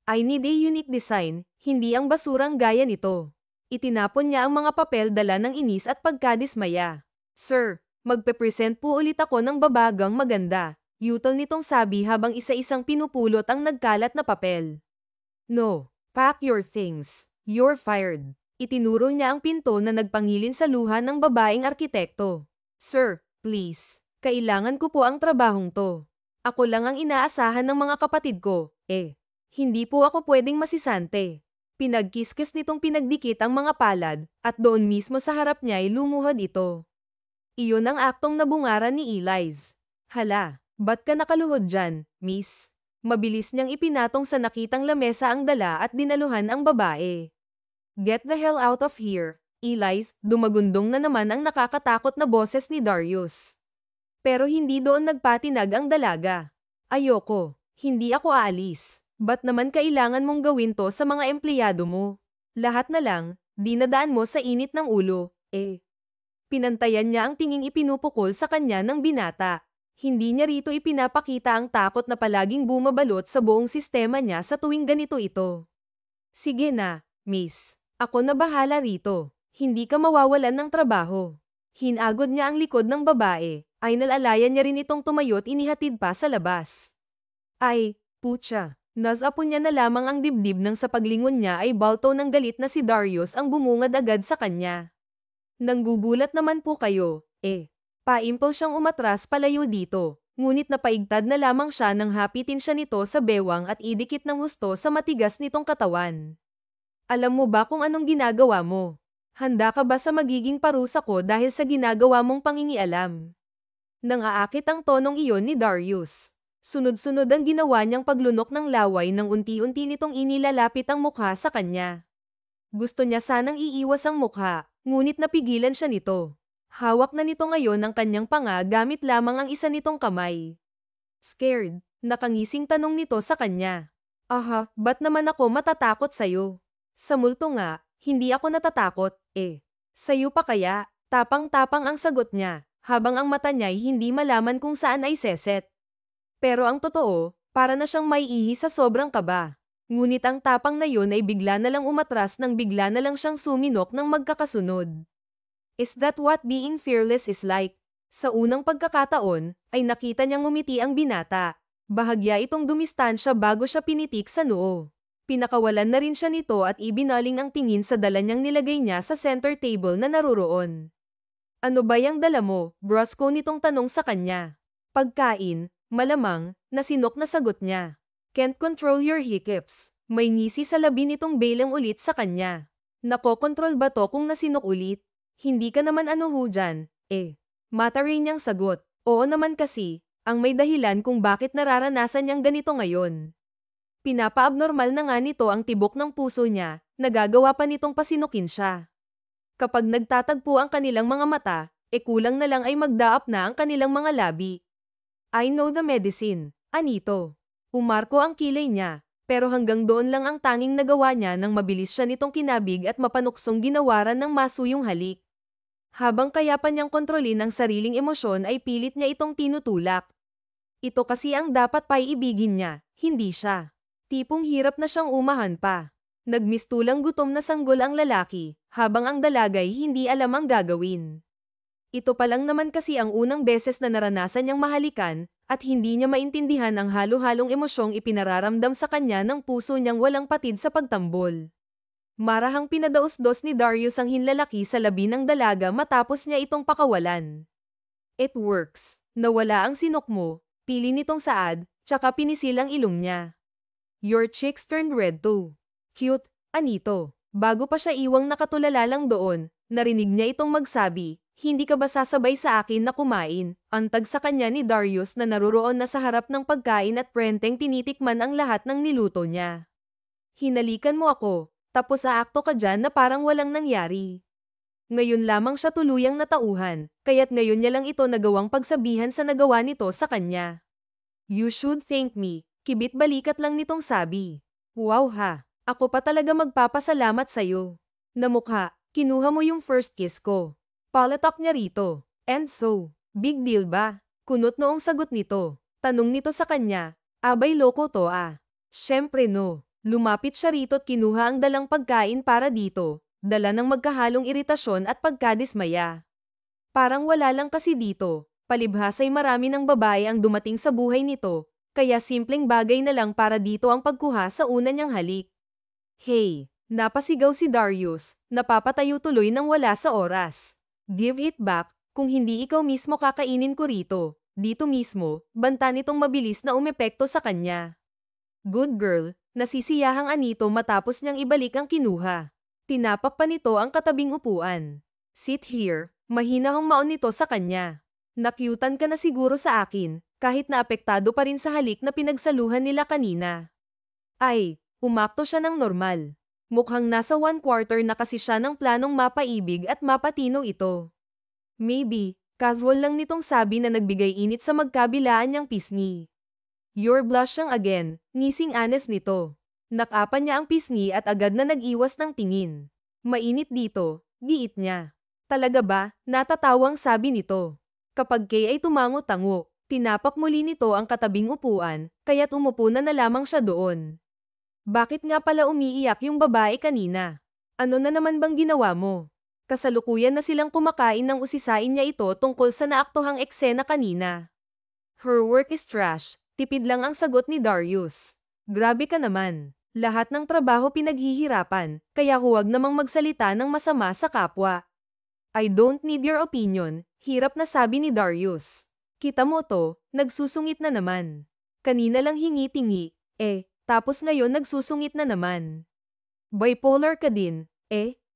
I need a unique design, hindi ang basurang gaya nito. Itinapon niya ang mga papel dala ng inis at pagkadismaya. Sir, magpe-present po ulit ako ng babagang maganda. Yutal nitong sabi habang isa-isang pinupulot ang nagkalat na papel. No, pack your things. You're fired. Itinuro niya ang pinto na nagpangilin sa luha ng babaeng arkitekto. Sir, please. Kailangan ko po ang trabahong to. Ako lang ang inaasahan ng mga kapatid ko, Hindi po ako pwedeng masisante. Pinagkiskis nitong pinagdikit ang mga palad, at doon mismo sa harap niya ay lumuhod ito. Iyon ang aktong nabungaran ni Eliz. Hala, ba't ka nakaluhod dyan, miss? Mabilis niyang ipinatong sa nakitang lamesa ang dala at dinaluhan ang babae. Get the hell out of here, Eliz, dumagundong na naman ang nakakatakot na boses ni Darius. Pero hindi doon nagpatinag ang dalaga. Ayoko, hindi ako aalis. Ba't naman kailangan mong gawin to sa mga empleyado mo? Lahat na lang, dinadaan mo sa init ng ulo, eh. Pinantayan niya ang tinging ipinupukol sa kanya ng binata. Hindi niya rito ipinapakita ang takot na palaging bumabalot sa buong sistema niya sa tuwing ganito ito. Sige na, miss. Ako na bahala rito. Hindi ka mawawalan ng trabaho. Hinagod niya ang likod ng babae. Ay nalalayan niya rin itong tumayo't inihatid pa sa labas. Ay, putya. Nasapo niya na lamang ang dibdib nang sa paglingon niya ay balto ng galit na si Darius ang bumungad agad sa kanya. Nanggugulat naman po kayo, eh. Paimpol siyang umatras palayo dito, ngunit napaigtad na lamang siya nang hapitin siya nito sa bewang at idikit ng husto sa matigas nitong katawan. Alam mo ba kung anong ginagawa mo? Handa ka ba sa magiging parusa ko dahil sa ginagawa mong pangingialam? Nang aakit ang tonong iyon ni Darius. Sunod-sunod ang ginawa niyang paglunok ng laway nang unti-unti nitong inilalapit ang mukha sa kanya. Gusto niya sanang iiwas ang mukha, ngunit napigilan siya nito. Hawak na nito ngayon ang kanyang panga gamit lamang ang isa nitong kamay. Scared, nakangising tanong nito sa kanya. Aha, ba't naman ako matatakot sa'yo? Sa multo nga, hindi ako natatakot, eh. Sa'yo pa kaya? Tapang-tapang ang sagot niya, habang ang mata niya'y hindi malaman kung saan ay seset. Pero ang totoo, para na siyang maiihi sa sobrang kaba. Ngunit ang tapang na yun ay bigla na lang umatras nang bigla na lang siyang suminok ng magkakasunod. Is that what being fearless is like? Sa unang pagkakataon, ay nakita niyang ngumiti ang binata. Bahagya itong dumistansya bago siya pinitik sa noo. Pinakawalan na rin siya nito at ibinaling ang tingin sa dala niyang nilagay niya sa center table na naruroon. Ano ba yang dala mo? Brusco nitong tanong sa kanya. Pagkain, malamang, nasinok na sagot niya. Can't control your hiccups. May ngisi sa labi nitong Bailang ulit sa kanya. Nakokontrol ba to kung nasinok ulit? Hindi ka naman ano ho dyan, eh. Mata rin niyang sagot. Oo naman kasi, ang may dahilan kung bakit nararanasan niyang ganito ngayon. Pinapa-abnormal na nga nito ang tibok ng puso niya, nagagawa pa nitong pasinukin siya. Kapag nagtatagpo ang kanilang mga mata, kulang na lang ay magdaap na ang kanilang mga labi. I know the medicine, Anito. Umarko ang kilay niya, pero hanggang doon lang ang tanging nagawa niya nang mabilis siya nitong kinabig at mapanuksong ginawaran ng masuyong halik. Habang kaya pa niyang kontrolin ang sariling emosyon ay pilit niya itong tinutulak. Ito kasi ang dapat paiibigin niya, hindi siya. Tipong hirap na siyang umahan pa. Nagmistulang gutom na sanggol ang lalaki, habang ang dalagay hindi alam ang gagawin. Ito pa lang naman kasi ang unang beses na naranasan niyang mahalikan, at hindi niya maintindihan ang halo-halong emosyong ipinararamdam sa kanya ng puso niyang walang patid sa pagtambol. Marahang pinadaos-dos ni Darius ang hinlalaki sa labi ng dalaga matapos niya itong pakawalan. It works. Nawala ang sinok mo, pili nitong saad, tsaka pinisil ang ilong niya. Your cheeks turned red too. Cute, Anito. Bago pa siya iwang nakatulala lang doon, narinig niya itong magsabi, hindi ka ba sasabay sa akin na kumain? Antag sa kanya ni Darius na naruroon na sa harap ng pagkain at prenteng tinitikman ang lahat ng niluto niya. Hinalikan mo ako. Tapos aakto ka dyan na parang walang nangyari. Ngayon lamang siya tuluyang natauhan, kaya't ngayon niya lang ito nagawang pagsabihan sa nagawa nito sa kanya. You should thank me, kibit balikat lang nitong sabi. Wow ha, ako pa talaga magpapasalamat sa'yo. Namukha, kinuha mo yung first kiss ko. Palatak niya rito. And so, big deal ba? Kunot noong sagot nito. Tanong nito sa kanya, abay loko to ah. Syempre no. Lumapit siya rito't kinuha ang dalang pagkain para dito, dala ng magkahalong iritasyon at pagkadismaya. Parang wala lang kasi dito, palibhas ay marami ng babae ang dumating sa buhay nito, kaya simpleng bagay na lang para dito ang pagkuha sa una niyang halik. Hey, napasigaw si Darius, napapatayo tuloy nang wala sa oras. Give it back, kung hindi ikaw mismo kakainin ko rito, dito mismo, banta nitong mabilis na umepekto sa kanya. Good girl. Nasisiyahang Anito matapos niyang ibalik ang kinuha. Tinapak pa nito ang katabing upuan. Sit here, Mahina ang maon nito sa kanya. Nakyutan ka na siguro sa akin, kahit na apektado pa rin sa halik na pinagsaluhan nila kanina. Ay, umakto siya ng normal. Mukhang nasa 1/4 na kasi siya ng planong mapaibig at mapatino ito. Maybe, casual lang nitong sabi na nagbigay init sa magkabilaan niyang pisngi. You're blushing again, ngising honest nito. Nakapan niya ang pisngi at agad na nag-iwas ng tingin. Mainit dito, giit niya. Talaga ba? Natatawang sabi nito. Kapag Kay ay tumango-tango, tinapak muli nito ang katabing upuan, kaya't umupo na lamang siya doon. Bakit nga pala umiiyak yung babae kanina? Ano na naman bang ginawa mo? Kasalukuyan na silang kumakain nang usisain niya ito tungkol sa naaktohang eksena kanina. Her work is trash, tipid lang ang sagot ni Darius. Grabe ka naman. Lahat ng trabaho pinaghihirapan, kaya huwag namang magsalita ng masama sa kapwa. I don't need your opinion, hirap na sabi ni Darius. Kita mo to, nagsusungit na naman. Kanina lang hingi-tingi, tapos ngayon nagsusungit na naman. Bipolar ka din,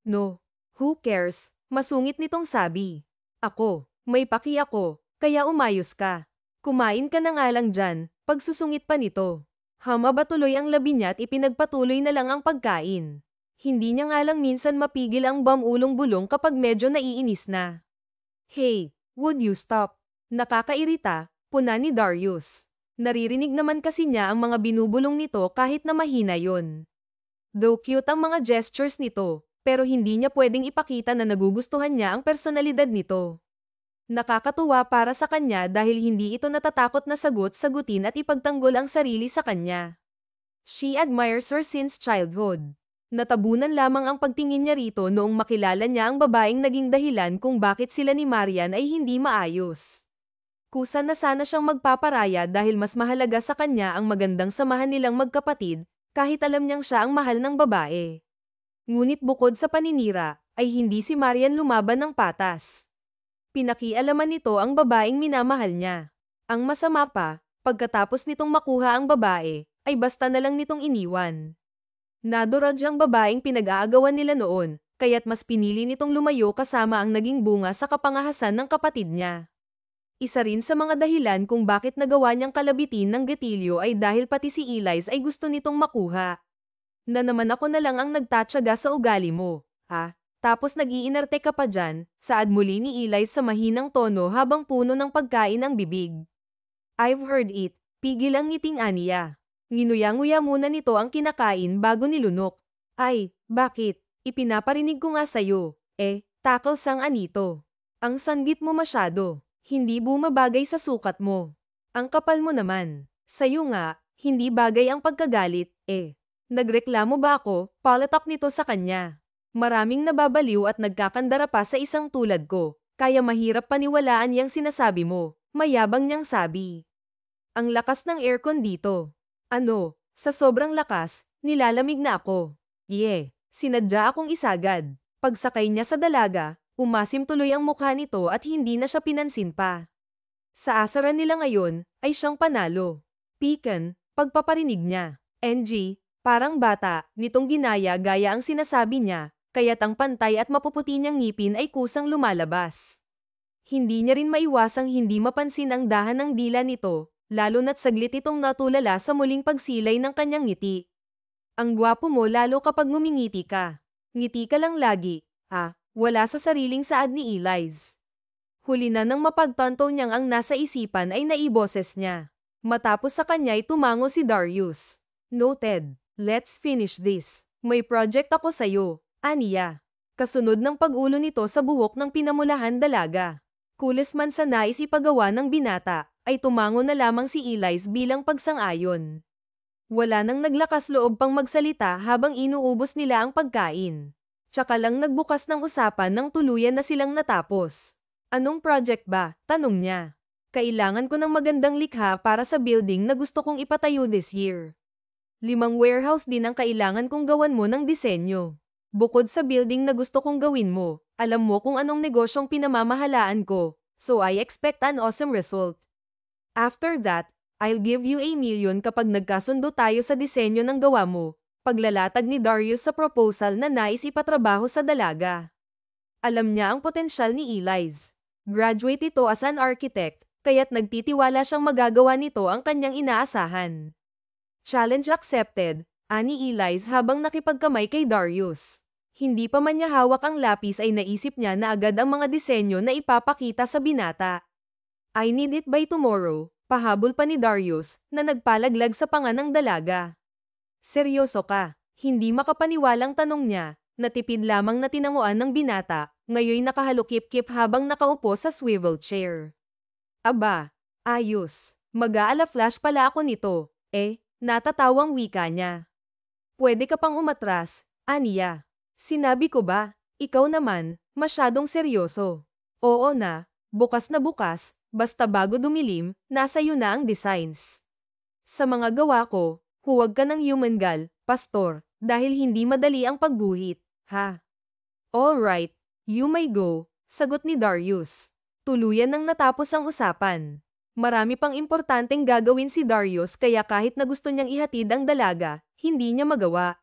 no. Who cares, masungit nitong sabi. Ako, may paki ako, kaya umayos ka. Kumain ka na nga lang dyan, pagsusungit pa nito. Hama tuloy ang labi niya at ipinagpatuloy na lang ang pagkain. Hindi niya nga lang minsan mapigil ang bamulong-bulong kapag medyo naiinis na. Hey, would you stop? Nakakairita, puna ni Darius. Naririnig naman kasi niya ang mga binubulong nito kahit na mahina yon. Though cute ang mga gestures nito, pero hindi niya pwedeng ipakita na nagugustuhan niya ang personalidad nito. Nakakatuwa para sa kanya dahil hindi ito natatakot na sagutin at ipagtanggol ang sarili sa kanya. She admires her since childhood. Natabunan lamang ang pagtingin niya rito noong makilala niya ang babaeng naging dahilan kung bakit sila ni Marian ay hindi maayos. Kusa na sana siyang magpaparaya dahil mas mahalaga sa kanya ang magandang samahan nilang magkapatid, kahit alam niyang siya ang mahal ng babae. Ngunit bukod sa paninira, ay hindi si Marian lumaban ng patas. Pinakialaman nito ang babaeng minamahal niya. Ang masama pa, pagkatapos nitong makuha ang babae, ay basta na lang nitong iniwan. Naduraj ang babaeng pinag-aagawan nila noon, kaya't mas pinili nitong lumayo kasama ang naging bunga sa kapangahasan ng kapatid niya. Isa rin sa mga dahilan kung bakit nagawa niyang kalabitin ng gatilyo ay dahil pati si Elias ay gusto nitong makuha. Na naman ako na lang ang nagtatyaga sa ugali mo, ha? Tapos nag-iinarte ka pa dyan, saad muli ni Elias sa mahinang tono habang puno ng pagkain ang bibig. I've heard it, pigil ang ngiting aniya. Nginuya-nguya muna nito ang kinakain bago nilunok. Ay, bakit? Ipinaparinig ko nga sa'yo. Takal sang anito. Ang sanggit mo masyado. Hindi bumabagay sa sukat mo. Ang kapal mo naman. Sa'yo nga, hindi bagay ang pagkagalit, Nagreklamo ba ako? Palatak nito sa kanya. Maraming nababaliw at nagkakandara pa sa isang tulad ko, kaya mahirap paniwalaan yang sinasabi mo, mayabang niyang sabi. Ang lakas ng aircon dito. Ano, sa sobrang lakas, nilalamig na ako. Sinadya akong isagad. Pagsakay niya sa dalaga, umasim tuloy ang mukha nito at hindi na siya pinansin pa. Sa asaran nila ngayon, ay siyang panalo. Pikan, pagpaparinig niya. NG, parang bata, nitong ginaya gaya ang sinasabi niya, kaya't ang pantay at mapuputi niyang ngipin ay kusang lumalabas. Hindi niya rin maiwasang hindi mapansin ang dahan ng dila nito, lalo na't saglit itong natulala sa muling pagsilay ng kanyang ngiti. Ang gwapo mo lalo kapag ngumingiti ka. Ngiti ka lang lagi, wala sa sariling saad ni Elias. Huli na nang mapagtanto niyang ang nasa isipan ay naiboses niya. Matapos sa kanya ay tumango si Darius. Noted, let's finish this. May project ako sa'yo. Aniya. Kasunod ng pag-ulo nito sa buhok ng pinamulahan dalaga. Kulis man sa nais ipagawa ng binata, ay tumango na lamang si Elias bilang pagsang-ayon. Wala nang naglakas loob pang magsalita habang inuubos nila ang pagkain. Tsaka lang nagbukas ng usapan nang tuluyan na silang natapos. Anong project ba? Tanong niya. Kailangan ko ng magandang likha para sa building na gusto kong ipatayo this year. 5 warehouse din ang kailangan kong gawan mo ng disenyo. Bukod sa building na gusto kong gawin mo, alam mo kung anong negosyong pinamamahalaan ko, so I expect an awesome result. After that, I'll give you $1 million kapag nagkasundo tayo sa disenyo ng gawa mo, paglalatag ni Darius sa proposal na nais ipatrabaho sa dalaga. Alam niya ang potensyal ni Eliz. Graduate ito as an architect, kaya't nagtitiwala siyang magagawa nito ang kanyang inaasahan. Challenge accepted, ani Eliz habang nakipagkamay kay Darius. Hindi pa man niya hawak ang lapis ay naisip niya na agad ang mga disenyo na ipapakita sa binata. I need it by tomorrow, pahabol pa ni Darius, na nagpalaglag sa panga ng dalaga. Seryoso ka? Hindi makapaniwalang tanong niya, natipid lamang na tinanguan ng binata, ngayoy nakahalukip-kip habang nakaupo sa swivel chair. Aba, ayos, mag-aala-flash pala ako nito, natatawang wika niya. Pwede ka pang umatras, aniya. Sinabi ko ba, ikaw naman, masyadong seryoso. Oo na bukas, basta bago dumilim, nasa iyo na ang designs. Sa mga gawa ko, huwag ka ng humangal, pastor, dahil hindi madali ang pagguhit, ha? Alright, you may go, sagot ni Darius. Tuluyan nang natapos ang usapan. Marami pang importanteng gagawin si Darius kaya kahit na gusto niyang ihatid ang dalaga, hindi niya magawa.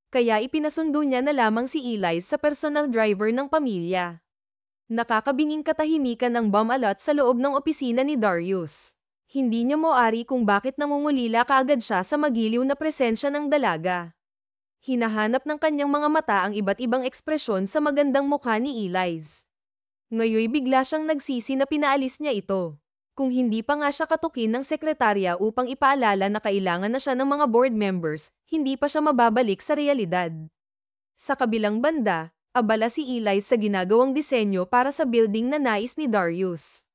Kaya ipinasundo niya na lamang si Eliz sa personal driver ng pamilya. Nakakabinging katahimikan ang bomb-alot sa loob ng opisina ni Darius. Hindi niya moari kung bakit nangungulila kaagad siya sa magiliw na presensya ng dalaga. Hinahanap ng kanyang mga mata ang iba't ibang ekspresyon sa magandang mukha ni Eliz. Ngayoy bigla siyang nagsisi na pinaalis niya ito. Kung hindi pa nga siya katukin ng sekretarya upang ipaalala na kailangan na siya ng mga board members, hindi pa siya mababalik sa realidad. Sa kabilang banda, abala si Eliz sa ginagawang disenyo para sa building na nais ni Darius.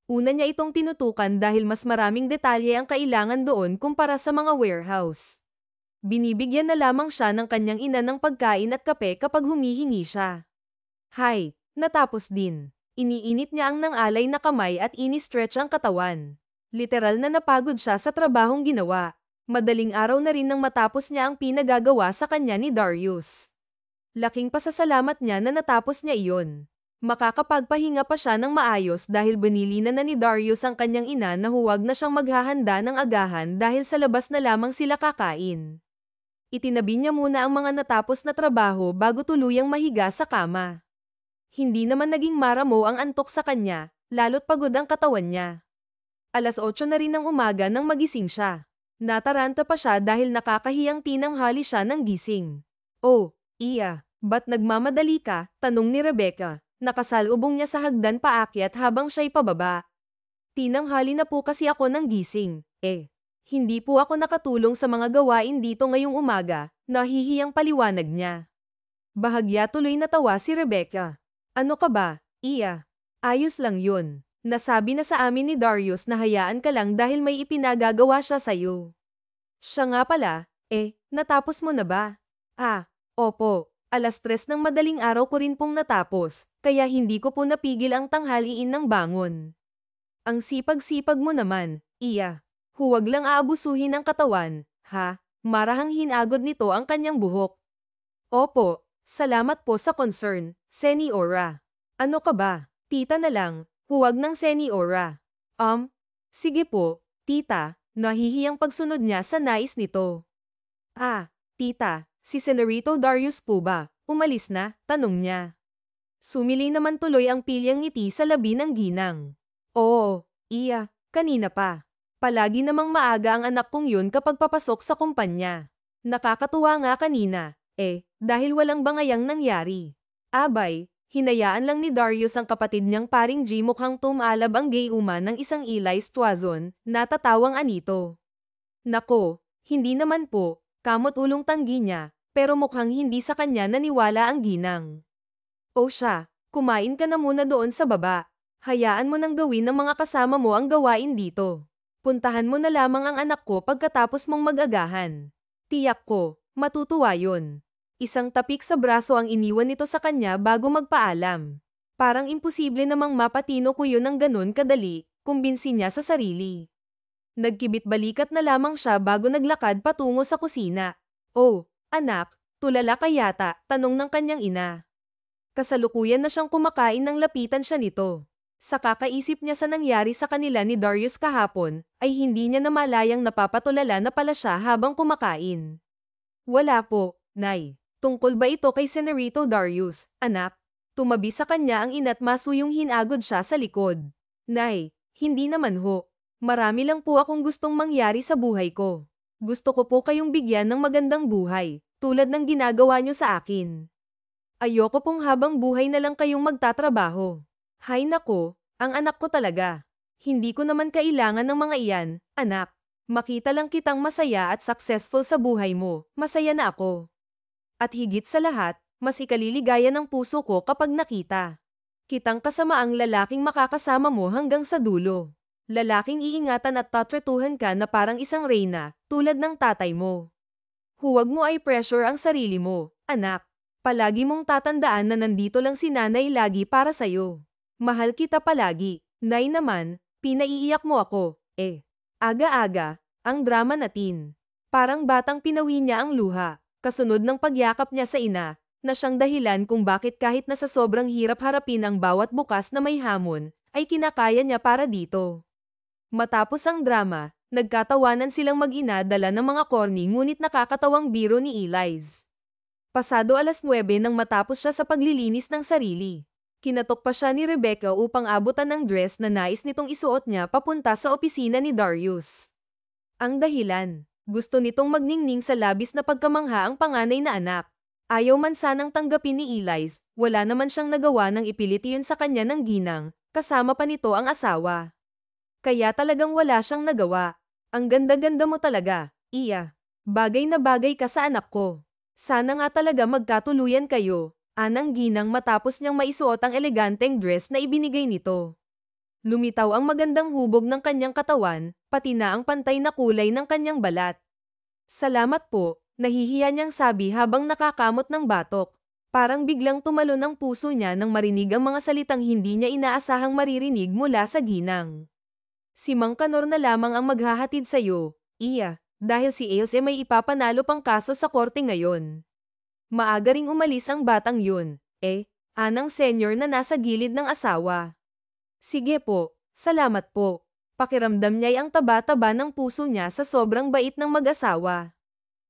Una niya itong tinutukan dahil mas maraming detalye ang kailangan doon kumpara sa mga warehouse. Binibigyan na lamang siya ng kanyang ina ng pagkain at kape kapag humihingi siya. Hay, natapos din. Iniinit niya ang nangalay na kamay at ini-stretch ang katawan. Literal na napagod siya sa trabahong ginawa. Madaling araw na rin nang matapos niya ang pinagagawa sa kanya ni Darius. Laking pasasalamat niya na natapos niya iyon. Makakapagpahinga pa siya ng maayos dahil binilinan na ni Darius ang kanyang ina na huwag na siyang maghahanda ng agahan dahil sa labas na lamang sila kakain. Itinabi niya muna ang mga natapos na trabaho bago tuluyang mahiga sa kama. Hindi naman naging maramo ang antok sa kanya, lalo't pagod ang katawan niya. 8:00 na rin ng umaga nang magising siya. Nataranta pa siya dahil nakakahiyang tinanghali siya ng gising. Oh, Iya, ba't nagmamadali ka? Tanong ni Rebecca. Nakasalubong niya sa hagdan paakyat habang siya'y pababa. Tinanghali na po kasi ako ng gising. Hindi po ako nakatulong sa mga gawain dito ngayong umaga, nahihiyang paliwanag niya. Bahagya tuloy natawa si Rebecca. Ano ka ba, Iya? Ayos lang yun. Nasabi na sa amin ni Darius na hayaan ka lang dahil may ipinagagawa siya sa'yo. Siya nga pala, natapos mo na ba? Opo, 3:00 ng madaling araw ko rin pong natapos, kaya hindi ko po napigil ang tanghaliin ng bangon. Ang sipag-sipag mo naman, Iya. Huwag lang aabusuhin ang katawan, ha? Marahang hinagod nito ang kanyang buhok. Opo, salamat po sa concern, Seniora. Ano ka ba? Tita na lang, huwag ng Seniora. Sige po, tita, nahihiyang pagsunod niya sa nais nito. Tita, si Senorito Darius po ba? Umalis na? Tanong niya. Sumili naman tuloy ang pilyang ngiti sa labi ng ginang. Oo, Iya, kanina pa. Palagi namang maaga ang anak kong yun kapag papasok sa kumpanya. Nakakatuwa nga kanina, dahil walang bangayang nangyari. Abay, hinayaan lang ni Darius ang kapatid niyang paring G mukhang tumalab ang gayuma ng isang Eliz Tuazon, natatawang anito. Nako, hindi naman po, kamot ulong tanggi niya, pero mukhang hindi sa kanya naniwala ang ginang. O siya, kumain ka na muna doon sa baba. Hayaan mo nang gawin ng mga kasama mo ang gawain dito. Puntahan mo na lamang ang anak ko pagkatapos mong mag-agahan. Tiyak ko, matutuwa yun. Isang tapik sa braso ang iniwan nito sa kanya bago magpaalam. Parang imposible namang mapatino ko yun ng ganun kadali, kumbinsi niya sa sarili. Nagkibit-balikat na lamang siya bago naglakad patungo sa kusina. Oh, anak, tulala ka yata, tanong ng kanyang ina. Kasalukuyan na siyang kumakain nang lapitan siya nito. Sa kakaisip niya sa nangyari sa kanila ni Darius kahapon, ay hindi niya namalayang napapatulala na pala siya habang kumakain. Wala po, Nay. Tungkol ba ito kay Senorito Darius, anak? Tumabi sa kanya ang ina't masuyong hinagod siya sa likod. Nay, hindi naman ho. Marami lang po akong gustong mangyari sa buhay ko. Gusto ko po kayong bigyan ng magandang buhay, tulad ng ginagawa nyo sa akin. Ayoko pong habang buhay na lang kayong magtatrabaho. Hay nako, ang anak ko talaga. Hindi ko naman kailangan ng mga iyan, anak. Makita lang kitang masaya at successful sa buhay mo, masaya na ako. At higit sa lahat, mas ikaliligaya ng puso ko kapag nakita kitang kasamaang lalaking makakasama mo hanggang sa dulo. Lalaking iingatan at tatratuhan ka na parang isang reyna, tulad ng tatay mo. Huwag mo ay pressure ang sarili mo, anak. Palagi mong tatandaan na nandito lang si nanay lagi para sa'yo. Mahal kita palagi. Nay naman, pinaiiyak mo ako, Aga-aga, ang drama natin. Parang batang pinawi niya ang luha, kasunod ng pagyakap niya sa ina, na siyang dahilan kung bakit kahit na sa sobrang hirap harapin ang bawat bukas na may hamon, ay kinakaya niya para dito. Matapos ang drama, nagkatawanan silang mag-ina dala ng mga corny ngunit nakakatawang biro ni Eliz. Pasado 9:00 nang matapos siya sa paglilinis ng sarili. Kinatok pa siya ni Rebecca upang abutan ng dress na nais nitong isuot niya papunta sa opisina ni Darius. Ang dahilan, gusto nitong magningning sa labis na pagkamangha ang panganay na anak. Ayaw man sanang tanggapin ni Eliz, wala naman siyang nagawa nang ipilit iyon sa kanya ng ginang, kasama pa nito ang asawa. Kaya talagang wala siyang nagawa. Ang ganda-ganda mo talaga, Iya. Bagay na bagay ka sa anak ko. Sana nga talaga magkatuluyan kayo, anang ginang matapos niyang maisuot ang eleganteng dress na ibinigay nito. Lumitaw ang magandang hubog ng kanyang katawan, pati na ang pantay na kulay ng kanyang balat. Salamat po, nahihiya niyang sabi habang nakakamot ng batok. Parang biglang tumalon ang puso niya nang marinig ang mga salitang hindi niya inaasahang maririnig mula sa ginang. Si Mang Kanor na lamang ang maghahatid sa'yo, Iya. Dahil si Ailes may ipapanalo pang kaso sa korte ngayon. Maaga ring umalis ang batang yun, anang senior na nasa gilid ng asawa. Sige po, salamat po. Pakiramdam niya'y ang taba-taba ng puso niya sa sobrang bait ng mag-asawa.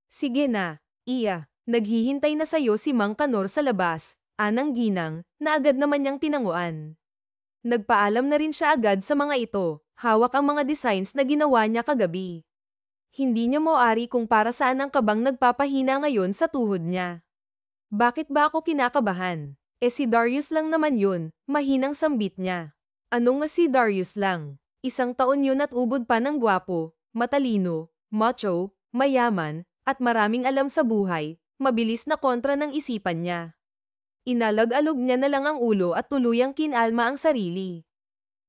Sige na, Iya, naghihintay na sa'yo si Mang Kanor sa labas, anang ginang, na agad naman niyang tinanguan. Nagpaalam na rin siya agad sa mga ito, hawak ang mga designs na ginawa niya kagabi. Hindi niya moari kung para saan ang kabang nagpapahina ngayon sa tuhod niya. Bakit ba ako kinakabahan? Si Darius lang naman yun, mahinang sambit niya. Ano nga si Darius lang? 1 taon yun at ubod pa ng gwapo, matalino, macho, mayaman, at maraming alam sa buhay, mabilis na kontra ng isipan niya. Inalag-alog niya na lang ang ulo at tuluyang kinalma ang sarili.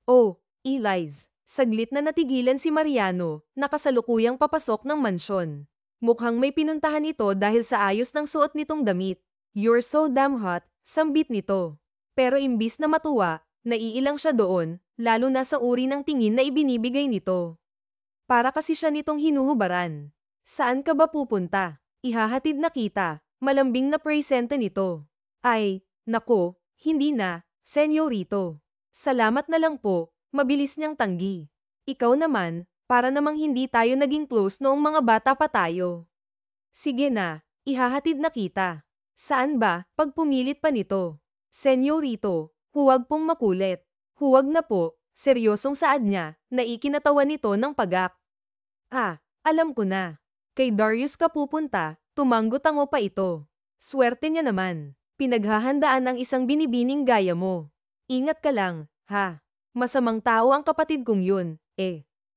Oh, Eliz. Saglit na natigilan si Mariano, nakasalukuyang papasok ng mansyon. Mukhang may pinuntahan ito dahil sa ayos ng suot nitong damit. You're so damn hot, sambit nito. Pero imbis na matuwa, naiilang siya doon, lalo na sa uri ng tingin na ibinibigay nito. Para kasi siya nitong hinuhubaran. Saan ka ba pupunta? Ihahatid na kita, malambing na presente nito. Ay, nako, hindi na, senyorito. Salamat na lang po. Mabilis niyang tanggi. Ikaw naman, para namang hindi tayo naging close noong mga bata pa tayo. Sige na, ihahatid na kita. Saan ba, pag pumilit pa nito? Senyorito, huwag pong makulit. Huwag na po, seryosong saad niya, na ikinatawa nito ng pagak. Alam ko na. Kay Darius ka pupunta, tumanggo-tango pa ito. Swerte niya naman. Pinaghahandaan ang isang binibining gaya mo. Ingat ka lang, ha? Masamang tao ang kapatid kong yun,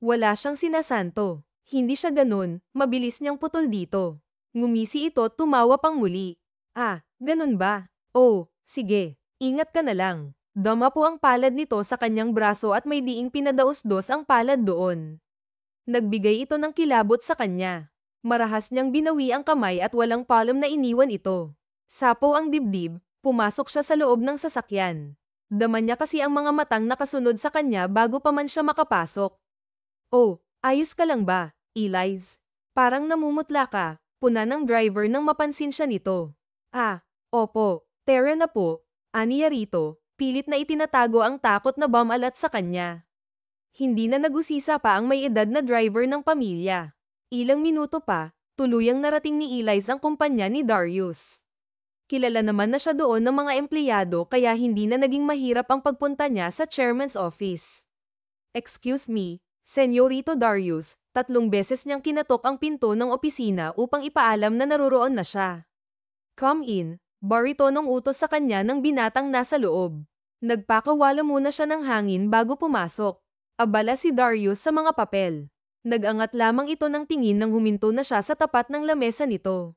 Wala siyang sinasanto. Hindi siya ganun, mabilis niyang putol dito. Ngumisi ito at tumawa pang muli. Ganun ba? Oh, sige, ingat ka na lang. Dama po ang palad nito sa kanyang braso at may diing pinadaos-dos ang palad doon. Nagbigay ito ng kilabot sa kanya. Marahas niyang binawi ang kamay at walang palom na iniwan ito. Sapo ang dibdib, pumasok siya sa loob ng sasakyan. Dama niya kasi ang mga matang nakasunod sa kanya bago pa man siya makapasok. Oh, ayos ka lang ba, Eliz? Parang namumutla ka, puna ng driver nang mapansin siya nito. Opo, Tara na po, aniya rito, pilit na itinatago ang takot na bumalat sa kanya. Hindi na nagusisa pa ang may edad na driver ng pamilya. Ilang minuto pa, tuluyang narating ni Eliz ang kumpanya ni Darius. Kilala naman na siya doon ng mga empleyado kaya hindi na naging mahirap ang pagpunta niya sa chairman's office. Excuse me, Senyorito Darius, 3 beses niyang kinatok ang pinto ng opisina upang ipaalam na naroroon na siya. Come in, baritonong utos sa kanya ng binatang nasa loob. Nagpakawala muna siya ng hangin bago pumasok. Abala si Darius sa mga papel. Nagangat lamang ito ng tingin nang huminto na siya sa tapat ng lamesa nito.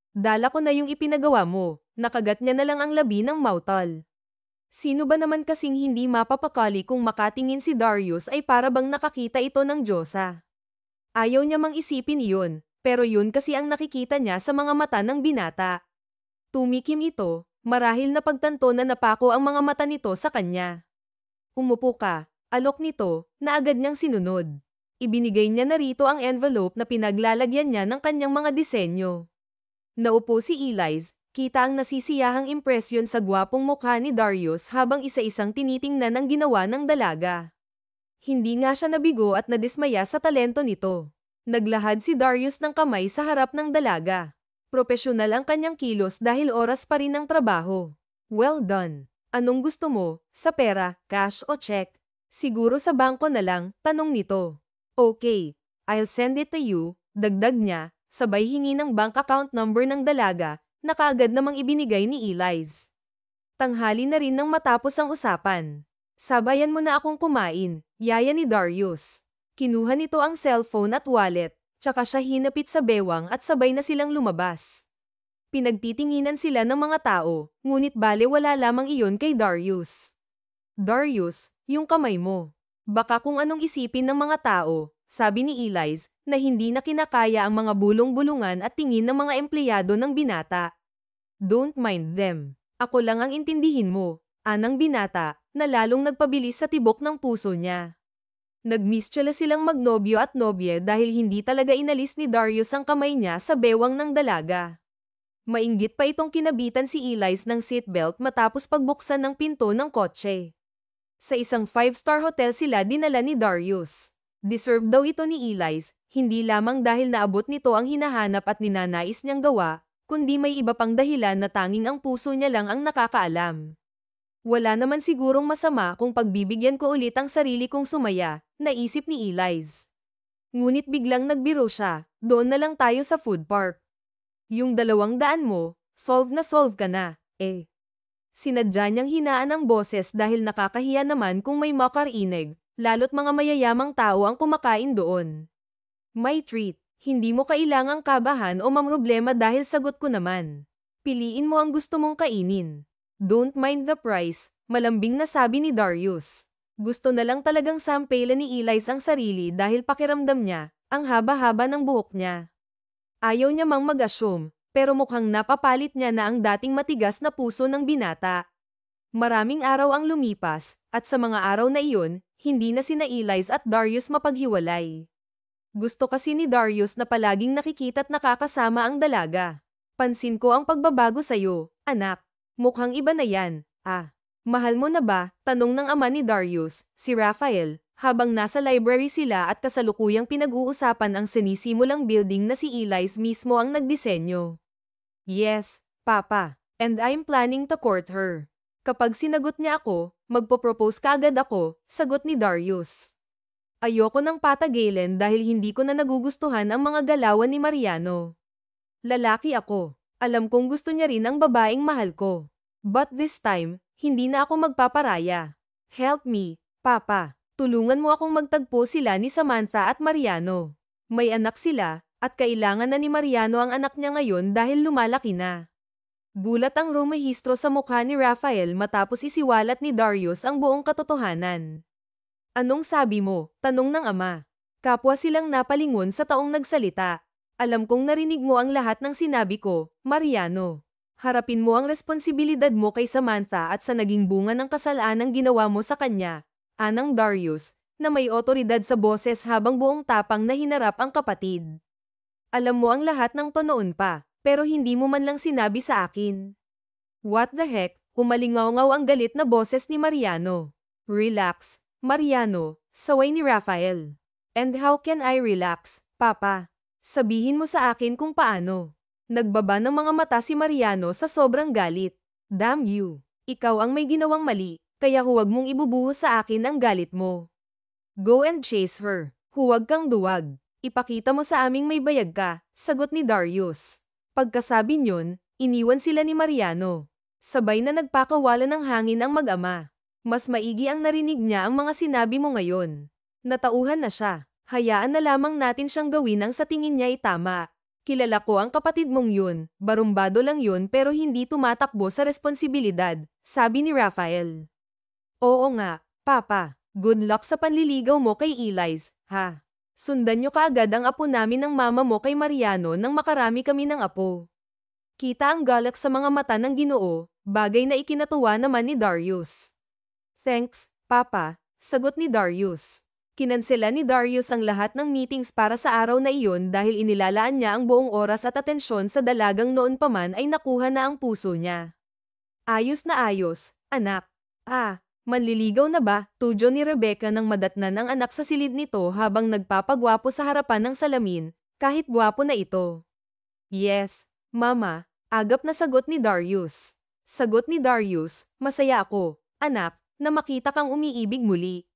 Dala ko na yung ipinagawa mo, nakagat niya na lang ang labi ng mautal. Sino ba naman kasing hindi mapapakali kung makatingin si Darius ay para bang nakakita ito ng Diyosa. Ayaw niya mang isipin iyon, pero yun kasi ang nakikita niya sa mga mata ng binata. Tumikim ito, marahil napagtanto na napako ang mga mata nito sa kanya. Umupo ka, alok nito, na agad niyang sinunod. Ibinigay niya na rito ang envelope na pinaglalagyan niya ng kanyang mga disenyo. Naupo si Eliz, kita ang nasisiyahang impresyon sa gwapong mukha ni Darius habang isa-isang tinitingnan ang ginawa ng dalaga. Hindi nga siya nabigo at nadismaya sa talento nito. Naglahad si Darius ng kamay sa harap ng dalaga. Propesyonal ang kanyang kilos dahil oras pa rin ang trabaho. Well done. Anong gusto mo, sa pera, cash o check? Siguro sa bangko na lang, tanong nito. Okay, I'll send it to you, dagdag niya. Sabay hingi ng bank account number ng dalaga, na kaagad namang ibinigay ni Eliz. Tanghali na rin nang matapos ang usapan. Sabayan mo na akong kumain, yaya ni Darius. Kinuha nito ang cellphone at wallet, tsaka siya hinapit sa bewang at sabay na silang lumabas. Pinagtitinginan sila ng mga tao, ngunit bale wala lamang iyon kay Darius. Darius, yung kamay mo. Baka kung anong isipin ng mga tao, sabi ni Eliz, na hindi na kinakaya ang mga bulong-bulungan at tingin ng mga empleyado ng binata. Don't mind them. Ako lang ang intindihin mo, anang binata, na lalong nagpabilis sa tibok ng puso niya. Nagmistyala silang magnobyo at nobye dahil hindi talaga inalis ni Darius ang kamay niya sa bewang ng dalaga. Mainggit pa itong kinabitan si Eliz ng seatbelt matapos pagbuksan ng pinto ng kotse. Sa isang 5-star hotel sila dinala ni Darius. Deserve daw ito ni Eliz, hindi lamang dahil naabot nito ang hinahanap at ninanais niyang gawa, kundi may iba pang dahilan na tanging ang puso niya lang ang nakakaalam. Wala naman sigurong masama kung pagbibigyan ko ulit ang sarili kong sumaya, naisip ni Eliz. Ngunit biglang nagbiro siya, doon na lang tayo sa food park. Yung 200 mo, solve ka na, eh. Sinadya niyang hinaan ang boses dahil nakakahiya naman kung may makarinig, lalo't mga mayayamang tao ang kumakain doon. My treat, hindi mo kailangang kabahan o mamroblema dahil sagot ko naman. Piliin mo ang gusto mong kainin. Don't mind the price, malambing na sabi ni Darius. Gusto na lang talagang sampelan ni Eliz ang sarili dahil pakiramdam niya, ang haba-haba ng buhok niya. Ayaw niya mang mag-assume, pero mukhang napapalit niya na ang dating matigas na puso ng binata. Maraming araw ang lumipas, at sa mga araw na iyon, hindi na sina Eliz at Darius mapaghiwalay. Gusto kasi ni Darius na palaging nakikita't nakakasama ang dalaga. Pansin ko ang pagbabago sa'yo, anak. Mukhang iba na yan, ah. Mahal mo na ba? Tanong ng ama ni Darius, si Raphael, habang nasa library sila at kasalukuyang pinag-uusapan ang sinisimulang building na si Eliz mismo ang nagdisenyo. Yes, Papa. And I'm planning to court her. Kapag sinagot niya ako, magpo-propose kaagad ako, sagot ni Darius. Ayoko ng patagilin dahil hindi ko na nagugustuhan ang mga galawan ni Mariano. Lalaki ako. Alam kong gusto niya rin ang babaeng mahal ko. But this time, hindi na ako magpaparaya. Help me, Papa. Tulungan mo akong magtagpo sila ni Samantha at Mariano. May anak sila, at kailangan na ni Mariano ang anak niya ngayon dahil lumalaki na. Gulat ang rumehistro sa mukha ni Raphael matapos isiwalat ni Darius ang buong katotohanan. Anong sabi mo? Tanong ng ama. Kapwa silang napalingon sa taong nagsalita. Alam kong narinig mo ang lahat ng sinabi ko, Mariano. Harapin mo ang responsibilidad mo kay Samantha at sa naging bunga ng kasalanang ginawa mo sa kanya, anang Darius, na may otoridad sa boses habang buong tapang na hinarap ang kapatid. Alam mo ang lahat ng to noon pa, pero hindi mo man lang sinabi sa akin. What the heck? Kumalingaw-ngaw ang galit na boses ni Mariano. Relax. Mariano, saway ni Raphael. And how can I relax, Papa? Sabihin mo sa akin kung paano. Nagbaba ng mga mata si Mariano sa sobrang galit. Damn you! Ikaw ang may ginawang mali, kaya huwag mong ibubuhos sa akin ang galit mo. Go and chase her. Huwag kang duwag. Ipakita mo sa aming may bayag ka, sagot ni Darius. Pagkasabi niyon, iniwan sila ni Mariano. Sabay na nagpakawala ng hangin ang mag-ama. Mas maigi ang narinig niya ang mga sinabi mo ngayon. Natauhan na siya. Hayaan na lamang natin siyang gawin ang sa tingin niya ay tama. Kilala ko ang kapatid mong yun, barumbado lang yun pero hindi tumatakbo sa responsibilidad, sabi ni Rafael. Oo nga, Papa. Good luck sa panliligaw mo kay Eliz, ha? Sundan niyo kaagad ang apo namin ng mama mo kay Mariano nang makarami kami ng apo. Kita ang galak sa mga mata ng Ginoo, bagay na ikinatuwa naman ni Darius. Thanks, Papa, sagot ni Darius. Kinansela ni Darius ang lahat ng meetings para sa araw na iyon dahil inilalaan niya ang buong oras at atensyon sa dalagang noon pa man ay nakuha na ang puso niya. Ayos na ayos, anak. Manliligaw na ba? Tudyo ni Rebecca nang madatnan ang anak sa silid nito habang nagpapagwapo sa harapan ng salamin, kahit gwapo na ito. Yes, Mama, agap na sagot ni Darius. Sagot ni Darius, masaya ako, anak, na makita kang umiibig muli.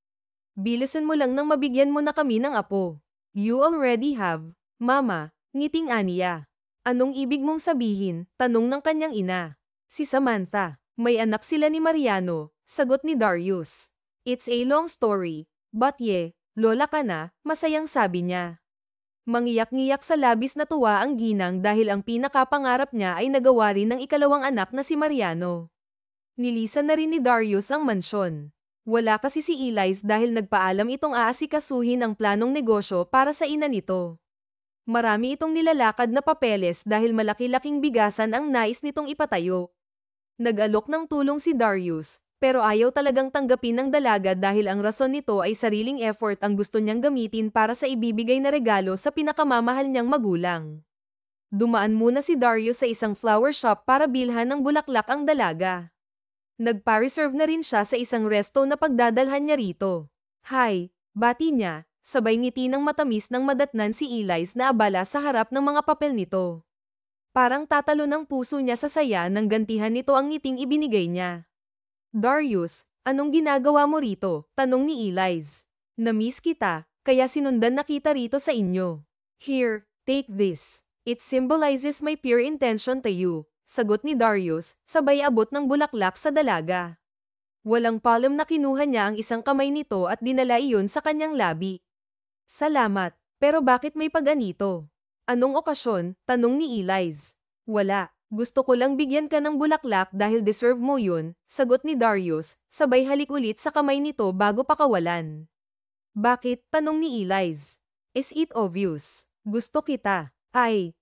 Bilisan mo lang nang mabigyan mo na kami ng apo. You already have, Mama, ngiting aniya. Anong ibig mong sabihin? Tanong ng kanyang ina. Si Samantha, may anak sila ni Mariano, sagot ni Darius. It's a long story, but lola ka na, masayang sabi niya. Mangiyak-ngiyak sa labis na tuwa ang ginang dahil ang pinakapangarap niya ay nagawa rin ng ikalawang anak na si Mariano. Nilisan na rin ni Darius ang mansyon. Wala kasi si Eliz dahil nagpaalam itong aasikasuhin ang planong negosyo para sa ina nito. Marami itong nilalakad na papeles dahil malaki-laking bigasan ang nais nitong ipatayo. Nag-alok ng tulong si Darius, pero ayaw talagang tanggapin ng dalaga dahil ang rason nito ay sariling effort ang gusto niyang gamitin para sa ibibigay na regalo sa pinakamamahal niyang magulang. Dumaan muna si Darius sa isang flower shop para bilhan ng bulaklak ang dalaga. Nagpa-reserve na rin siya sa isang resto na pagdadalhan niya rito. Hi, bati niya, sabay ngiti ng matamis nang madatnan si Eliz na abala sa harap ng mga papel nito. Parang tatalo ng puso niya sa saya nang gantihan nito ang ngiting ibinigay niya. Darius, anong ginagawa mo rito? Tanong ni Eliz. Na-miss kita, kaya sinundan na kita rito sa inyo. Here, take this. It symbolizes my pure intention to you. Sagot ni Darius, sabay abot ng bulaklak sa dalaga. Walang palom na kinuha niya ang isang kamay nito at dinala iyon sa kanyang labi. Salamat, pero bakit may pag-anito? Anong okasyon? Tanong ni Eliz. Wala, gusto ko lang bigyan ka ng bulaklak dahil deserve mo yun, sagot ni Darius, sabay halik ulit sa kamay nito bago pakawalan. Bakit? Tanong ni Eliz. Is it obvious? Gusto kita. I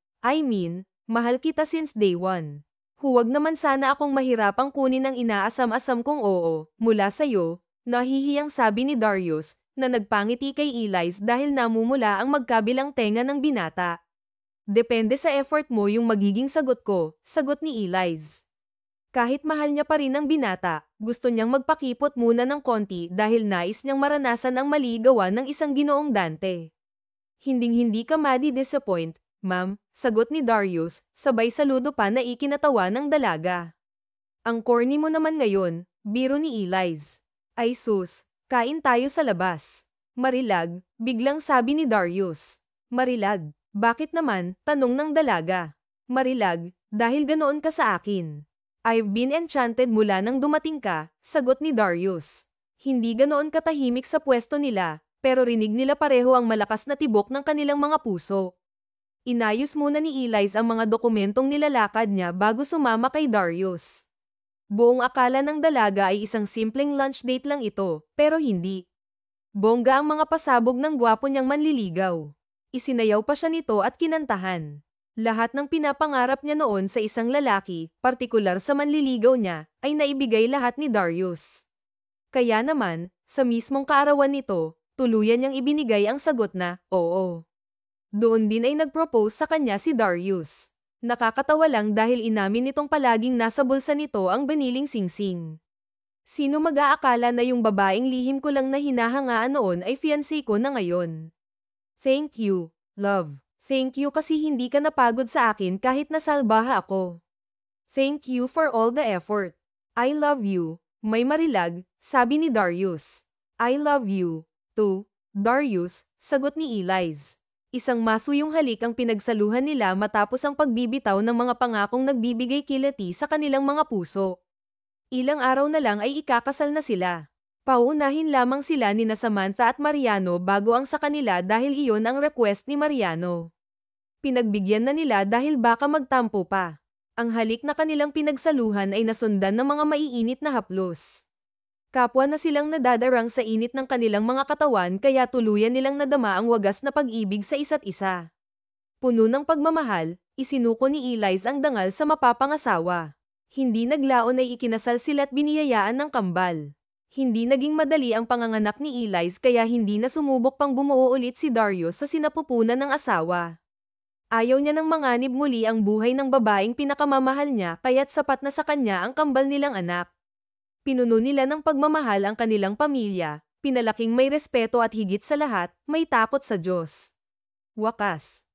mean, mahal kita since day one. Huwag naman sana akong mahirapang kunin ang inaasam-asam kong oo, mula sa'yo, nahihiyang sabi ni Darius, na nagpangiti kay Eliz dahil namumula ang magkabilang tenga ng binata. Depende sa effort mo yung magiging sagot ko, sagot ni Eliz. Kahit mahal niya pa rin ang binata, gusto niyang magpakipot muna ng konti dahil nais niyang maranasan ang mali gawa ng isang Ginoong Dante. Hinding-hindi ka madi-disappoint, Ma'am, sagot ni Darius, sabay saludo pa na ikinatawa ng dalaga. Ang corny mo naman ngayon, biro ni Eliz. Ay sus, kain tayo sa labas. Marilag, biglang sabi ni Darius. Marilag, bakit naman? Tanong ng dalaga. Marilag, dahil ganoon ka sa akin. I've been enchanted mula nang dumating ka, sagot ni Darius. Hindi ganoon katahimik sa pwesto nila, pero rinig nila pareho ang malakas na tibok ng kanilang mga puso. Inayos muna ni Eliz ang mga dokumentong nilalakad niya bago sumama kay Darius. Buong akala ng dalaga ay isang simpleng lunch date lang ito, pero hindi. Bongga ang mga pasabog ng gwapo niyang manliligaw. Isinayaw pa siya nito at kinantahan. Lahat ng pinapangarap niya noon sa isang lalaki, partikular sa manliligaw niya, ay naibigay lahat ni Darius. Kaya naman, sa mismong kaarawan nito, tuluyan niyang ibinigay ang sagot na, oo. Doon din ay nag-propose sa kanya si Darius. Nakakatawa lang dahil inamin nitong palaging nasa bulsa nito ang baniling singsing. Sino mag-aakala na yung babaeng lihim ko lang na hinahangaan noon ay fiancé ko na ngayon? Thank you, love. Thank you kasi hindi ka napagod sa akin kahit nasalbaha ako. Thank you for all the effort. I love you. May marilag, sabi ni Darius. I love you, too, Darius, sagot ni Eliz. Isang masuyong halik ang pinagsaluhan nila matapos ang pagbibitaw ng mga pangakong nagbibigay kilati sa kanilang mga puso. Ilang araw na lang ay ikakasal na sila. Paunahin lamang sila ni Samantha at Mariano bago ang sa kanila dahil iyon ang request ni Mariano. Pinagbigyan na nila dahil baka magtampo pa. Ang halik na kanilang pinagsaluhan ay nasundan ng mga maiinit na haplos. Kapwa na silang nadadarang sa init ng kanilang mga katawan kaya tuluyan nilang nadama ang wagas na pag-ibig sa isa't isa. Puno ng pagmamahal, isinuko ni Eliz ang dangal sa mapapangasawa. Hindi naglaon ay ikinasal sila at biniyayaan ng kambal. Hindi naging madali ang panganganak ni Eliz kaya hindi na sumubok pang bumuo ulit si Darius sa sinapupunan ng asawa. Ayaw niya nang manganib muli ang buhay ng babaeng pinakamamahal niya kaya't sapat na sa kanya ang kambal nilang anak. Pinuno nila ng pagmamahal ang kanilang pamilya, pinalaking may respeto at higit sa lahat, may takot sa Diyos. Wakas.